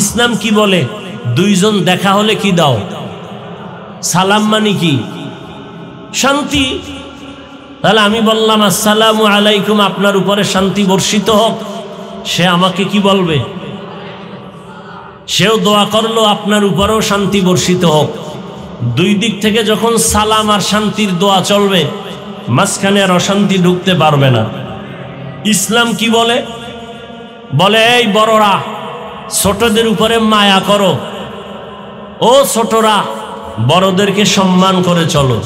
Speaker 1: ইসলাম কি বলে? দুইজন দেখা হলে কি দাও? সালাম মানে কি? শান্তি। তাহলে আমি বললাম আসসালামু আলাইকুম, আপনার উপরে শান্তি বর্ষিত হোক, সে আমাকে কি বলবে? সেও দোয়া করলো আপনার উপরেও শান্তি বর্ষিত হোক। দুই দিক থেকে যখন সালাম আর শান্তির দোয়া চলবে, মাঝখানে আর অশান্তি ঢুকতে পারবে না। ইসলাম কি বলে? বলে এই বড়রা ছোটদের উপরে মায়া করো, ও ছোটরা বড়দেরকে সম্মান করে চলো।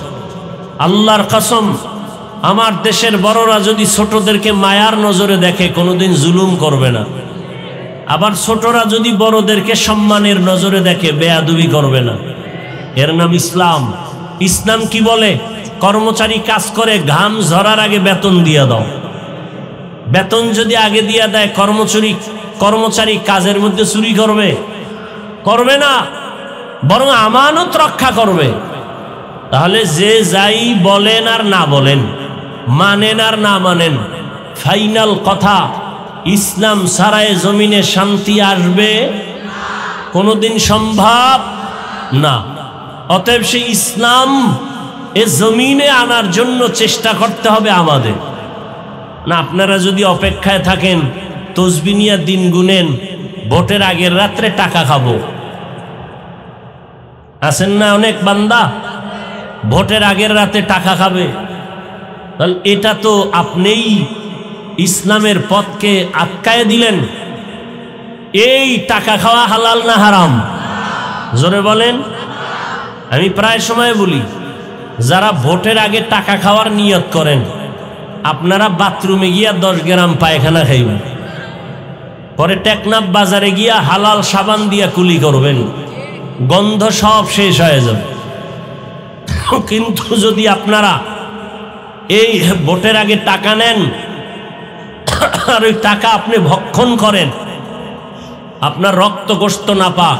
Speaker 1: আল্লাহর কসম, আমার দেশের বড়রা যদি ছোটদেরকে মায়ার নজরে দেখে কোনোদিন জুলুম করবে না। আবার ছোটরা যদি বড়দেরকে সম্মানের নজরে দেখে বেয়াদবি করবে না। এর নাম ইসলাম। ইসলাম কি বলে? কর্মচারী কাজ করে ঘাম ঝরার আগে বেতন দিয়ে দাও। বেতন যদি আগে দিয়ে দেয়, কর্মচারী কাজের মধ্যে চুরি করবে না, বরং আমানত রক্ষা করবে। তাহলে যে যাই বলেন আর না বলেন, মানেন আর না মানেন, ফাইনাল কথা, ইসলাম ছাড়ায় জমিনে শান্তি আসবে কোনোদিন সম্ভব না। অতএব সেই ইসলাম এ জমিনে আনার জন্য চেষ্টা করতে হবে আমাদের। না আপনারা যদি অপেক্ষায় থাকেন, তসবিহ নিয়ে দিন গুনেন, ভোটের আগের রাত্রে টাকা খাবো, আছেন না অনেক বান্দা, ভোটের আগের রাতে টাকা খাবে, তাহলে এটা তো আপনিই ইসলামের পথকে আটকায় দিলেন। এই টাকা খাওয়া হালাল না হারাম? জোরে বলেন। আমি প্রায় সময় বলি, যারা ভোটের আগে টাকা খাওয়ার নিয়ত করেন, আপনারা বাথরুমে গিয়া 10 গ্রাম পায়খানা খাইবেন, পরে টেকনাফ বাজারে গিয়া হালাল সাবান দিয়া কুলি করবেন, গন্ধ সব শেষ হয়ে যাবে। কিন্তু যদি আপনারা এই ভোটের আগে টাকা নেন আর ওই টাকা আপনি ভক্ষণ করেন, আপনার রক্ত গোশত না পাক,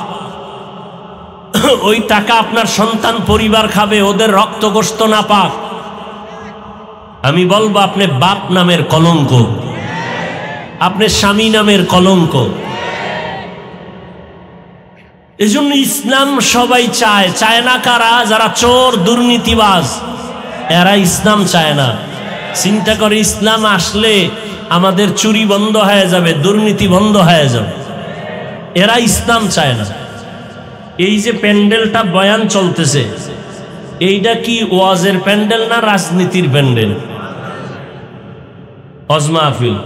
Speaker 1: ওই টাকা আপনার সন্তান পরিবার খাবে, ওদের রক্ত গোশত না পাক, আমি বলবো আপনি বাপ নামের কলঙ্ক, আপনি স্বামী নামের কলঙ্ক। এজন্য ইসলাম সবাই চায় না কারা? যারা চোর দুর্নীতিবাজ, এরা ইসলাম চায় না। চিন্তা করে ইসলাম আসলে আমাদের চুরি বন্ধ হয়ে যাবে, দুর্নীতি বন্ধ হয়ে যাবে, এরা ইসলাম চায় না। এই যে প্যান্ডেলটা বয়ান চলতেছে, এইটা কি ওয়াজের প্যান্ডেল না রাজনীতির প্যান্ডেল? ওয়াজ মাহফিল।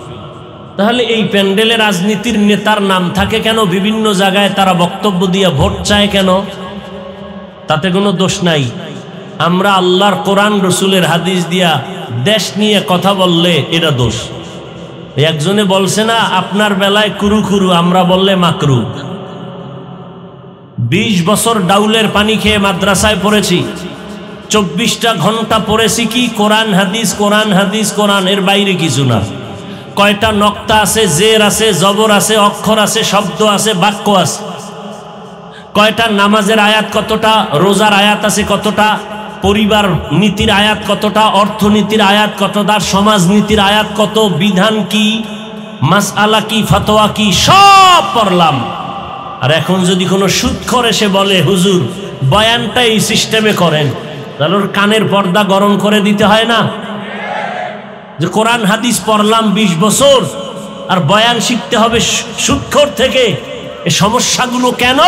Speaker 1: তাহলে এই প্যান্ডেলে রাজনীতির নেতার নাম থাকে কেন? বিভিন্ন জায়গায় তারা বক্তব্য দিয়ে ভোট চায় কেন? তাতে কোনো দোষ নাই। আমরা আল্লাহর কোরআন রসুলের হাদিস দিয়া দেশ নিয়ে কথা বললে এটা দোষ। একজনে বলছে না, আপনার বেলায় কুরু, আমরা বললে মাকরু। 20 বছর ডাউলের পানি খেয়ে মাদ্রাসায় পড়েছি, 24টা ঘন্টা পড়েছি কি কোরআন হাদিস, কোরআন হাদিস, কোরআন, এর বাইরে কিছু না। কয়টা নক্তা আছে, জের আছে, জবর আছে, অক্ষর আছে, শব্দ আছে, বাক্য আছে। কয়টা নামাজের আয়াত কতটা, রোজার আয়াত আছে কতটা, পরিবার নীতির আয়াত কতটা, অর্থনীতির আয়াত কতটা, সমাজনীতির আয়াত কত, বিধান কি, মাসআলা কি, ফতোয়া কি, সব পড়লাম। আর এখন যদি কোনো সুদখোর এসে বলে হুজুর বয়ানটা এই সিস্টেমে করেন, তাহলে ওর কানের পর্দা গরম করে দিতে হয় না? যে কোরআন হাদিস পড়লাম 20 বছর আর বয়ান শিখতে হবে সুদখোর থেকে। এই সমস্যাগুলো কেন?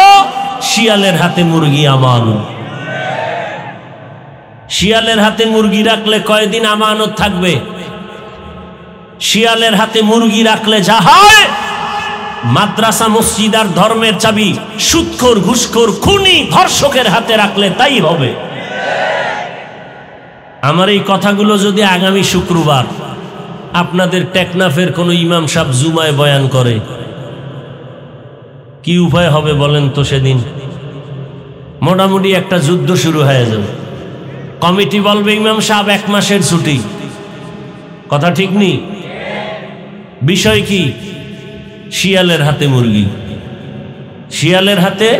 Speaker 1: শিয়ালের হাতে মুরগি আমানত। শিয়ালের হাতে মুরগি রাখলে কয়দিন আমানত থাকবে? শিয়ালের হাতে মুরগি রাখলে যা হয়, মাদ্রাসা মসজিদ আর ধর্মের চাবি সুদখোর, ঘুষখোর, খুনি, ধর্ষকের হাতে রাখলে তাই হবে। আমার এই কথাগুলো যদি আগামী শুক্রবার আপনাদের টেকনাফের কোনো ইমাম সাহেব জুমায় বয়ান করে, কি উপায় হবে বলেন তো? সেদিন মোটামুটি একটা যুদ্ধ শুরু হয়ে যাবে। কমিটি বলবে ইমাম সাহেব 1 মাসের ছুটি। কথা ঠিক নেই? বিষয় কি? শিয়ালের হাতে মুরগি, শিয়ালের হাতে।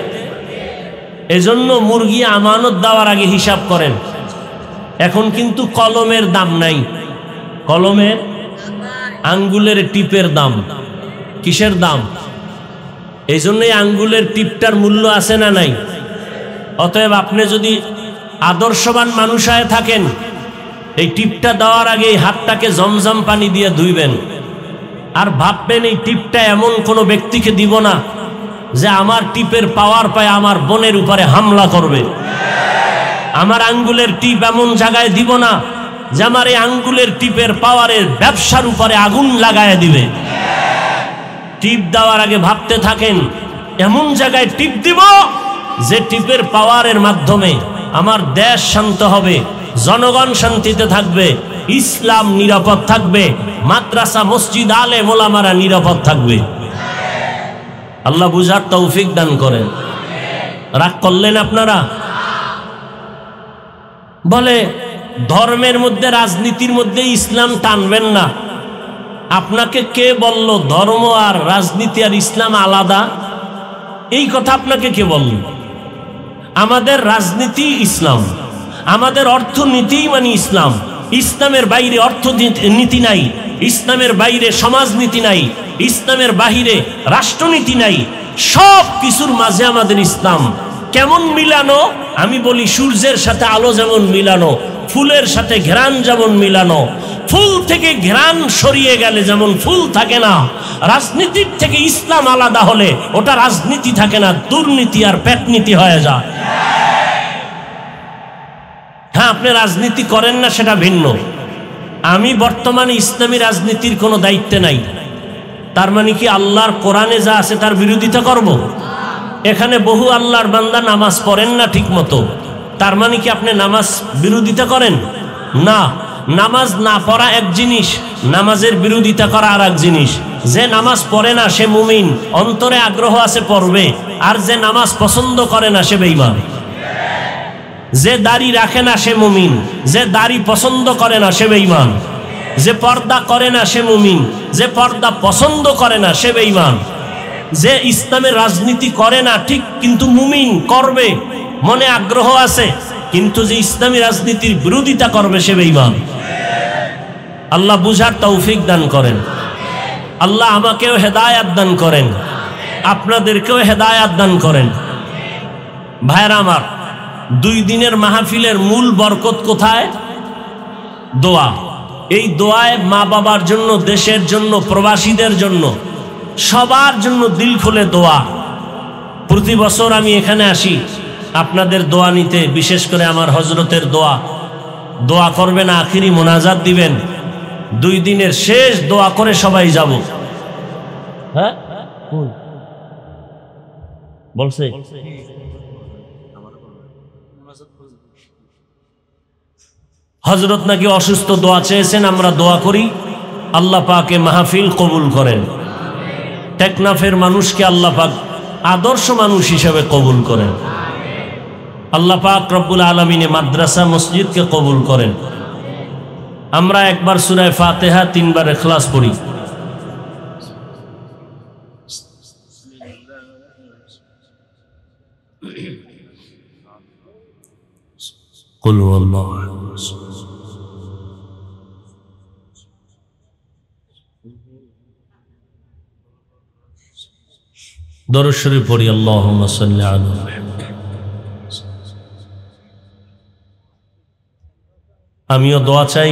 Speaker 1: এজন্য মুরগি আমানত দেওয়ার আগে হিসাব করেন। এখন কিন্তু কলমের দাম নাই, কলমের আঙ্গুলের টিপের দাম। কিসের দাম? এই জন্যই আঙ্গুলের টিপটার মূল্য আছে না নাই? অতএব আপনি যদি আদর্শবান মানুষ হয়ে থাকেন, এই টিপটা দেওয়ার আগে এই হাতটাকে জমজম পানি দিয়ে ধুইবেন। আর ভাববেন এই টিপটা এমন কোনো ব্যক্তিকে দিব না যে আমার টিপের পাওয়ার পায় আমার বোনের উপরে হামলা করবে। আমার আঙ্গুলের টিপ এমন জায়গায় দিব না যে আমার এই আঙ্গুলের টিপের পাওয়ারের ব্যবসার উপরে আগুন লাগায় দিবে। টিপ দেওয়ার আগে ভাবতে থাকেন এমন জায়গায় টিপ দিব যে টিপের পাওয়ারের মাধ্যমে আমার দেশ শান্ত হবে, জনগণ শান্তিতে থাকবে, ইসলাম নিরাপদ থাকবে, মাদ্রাসা মসজিদ আলেম ওলামারা নিরাপদ থাকবে। আল্লাহ বুঝার তৌফিক দান করেন। রাগ করলেন আপনারা? বলে ধর্মের মধ্যে রাজনীতির মধ্যে ইসলাম টানবেন না। আপনাকে কে বলল ধর্ম আর রাজনীতি আর ইসলাম আলাদা? এই কথা আপনাকে কে বলল? আমাদের রাজনীতি ইসলাম, আমাদের অর্থনীতি মানে ইসলাম। ইসলামের বাইরে অর্থনীতি নাই, ইসলামের বাইরে সমাজনীতি নাই, ইসলামের বাইরে রাষ্ট্রনীতি নাই। সব কিছুর মাঝে আমাদের ইসলাম। কেমন মিলানো? আমি বলি সূর্যের সাথে আলো যেমন মিলানো, ফুলের সাথে ঘ্রাণ যেমন মিলানো। ফুল থেকে ঘ্রাণ সরিয়ে গেলে যেমন ফুল থাকে না, রাজনীতির থেকে ইসলাম আলাদা হলে ওটা রাজনীতি থাকে না, দুর্নীতি আর পেটনীতি হয়ে যায়। হ্যাঁ, আপনি রাজনীতি করেন না সেটা ভিন্ন। আমি বর্তমানে ইসলামী রাজনীতির কোনো দায়িত্বে নাই। তার মানে কি আল্লাহর কোরআনে যা আছে তার বিরোধিতা করব? এখানে বহু আল্লাহর বান্দা নামাজ পড়েন না ঠিক মতো, তার মানে কি আপনি নামাজ বিরোধিতা করেন? না, নামাজ না পড়া এক জিনিস, নামাজের বিরোধিতা করা আর এক জিনিস। যে নামাজ পড়ে না সে মুমিন, অন্তরে আগ্রহ আছে পড়বে, আর যে নামাজ পছন্দ করে না সে বেঈমান। যে দাড়ি রাখে না সে মুমিন, যে দাড়ি পছন্দ করে না সে বেঈমান। যে পর্দা করে না সে মুমিন, যে পর্দা পছন্দ করে না সে বেঈমান। যে ইসলামের রাজনীতি করে না ঠিক কিন্তু মুমিন, করবে, মনে আগ্রহ আছে, কিন্তু যে ইসলামী রাজনীতির বিরোধিতা করবে সে বেঈমান। আল্লাহ বুঝার তৌফিক দান করেন। আল্লাহ আমাকেও হেদায়াত দান করেন, আপনাদেরকেও হেদায়াত দান করেন। ভাইরা আমার, 2 দিনের মাহফিলের মূল বরকত কোথায়? দোয়া। এই দোয়ায় মা বাবার জন্য, দেশের জন্য, প্রবাসীদের জন্য, সবার জন্য দিল খুলে দোয়া। প্রতি বছর আমি এখানে আসি আপনাদের দোয়া নিতে, বিশেষ করে আমার হজরতের দোয়া। দোয়া করবেন, আখিরি মোনাজাত দিবেন, 2 দিনের শেষ দোয়া করে সবাই যাব। হ্যাঁ বলছে হজরত নাকি অসুস্থ, দোয়া চেয়েছেন, আমরা দোয়া করি আল্লাহ পাকে মাহফিল কবুল করেন। টেকনাফের মানুষকে আল্লাহ পাক আদর্শ মানুষ হিসেবে কবুল করেন। আল্লাহ পাক রব্বুল আলামিনে মাদ্রাসা মসজিদকে কবুল করেন। আমরা একবার সূরা ফাতিহা, 3 বার ইখলাস পড়ি। কুল হুয়াল্লাহু আহাদ। দরুদ শরীফ পড়ি, আল্লাহুম্মা সাল্লি আলা মুহাম্মাদ। আমিও দোয়া চাই,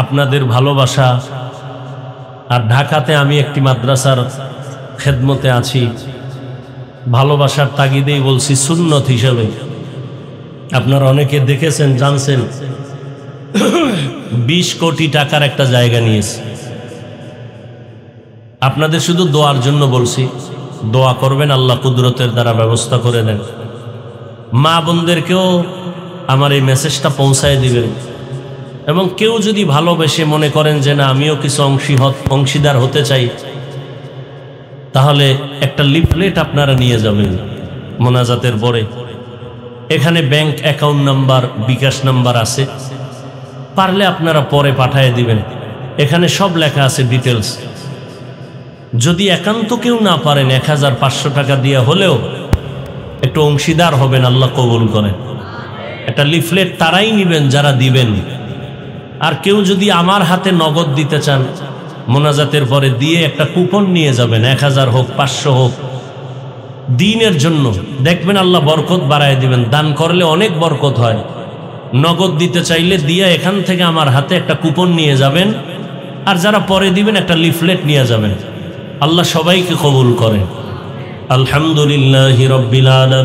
Speaker 1: আপনাদের ভালোবাসা। আর ঢাকাতে আমি একটি মাদ্রাসার খেদমতে আছি, ভালোবাসার তাগিদেই বলছি, সুন্নত হিসেবে। আপনারা অনেকে দেখেছেন, জানছেন 20 কোটি টাকার একটা জায়গা নিয়েছে। আপনাদের শুধু দোয়ার জন্য বলছি, দোয়া করবেন, আল্লাহ কুদরতের দ্বারা ব্যবস্থা করে দেন। মা বোনদেরকেও আমার এই মেসেজটা পৌঁছায় দিবেন। এবং কেউ যদি ভালোবেসে মনে করেন যে না আমিও কিছু অংশীদার হতে চাই, তাহলে একটা লিফলেট আপনারা নিয়ে যাবেন মোনাজাতের পরে। এখানে ব্যাংক অ্যাকাউন্ট নাম্বার, বিকাশ নাম্বার আছে, পারলে আপনারা পরে পাঠিয়ে দিবেন। এখানে সব লেখা আছে, ডিটেলস। যদি একান্ত কেউ না পারেন, 1500 টাকা দিয়ে হলেও একটু অংশীদার হবেন, আল্লাহ কবুল করেন। একটা লিফলেট তারাই নিবেন যারা দিবেন। আর কেউ যদি আমার হাতে নগদ দিতে চান, মোনাজাতের পরে দিয়ে একটা কুপন নিয়ে যাবেন, 1000 হোক 500 হোক, দিনের জন্য। দেখবেন আল্লাহ বরকত বাড়ায় দিবেন। দান করলে অনেক বরকত হয়। নগদ দিতে চাইলে দিয়ে এখান থেকে আমার হাতে একটা কুপন নিয়ে যাবেন, আর যারা পরে দিবেন একটা লিফলেট নিয়ে যাবেন। আল্লাহ সবাইকে কবুল করেন। আলহামদুলিল্লাহি রাব্বিল আলামিন।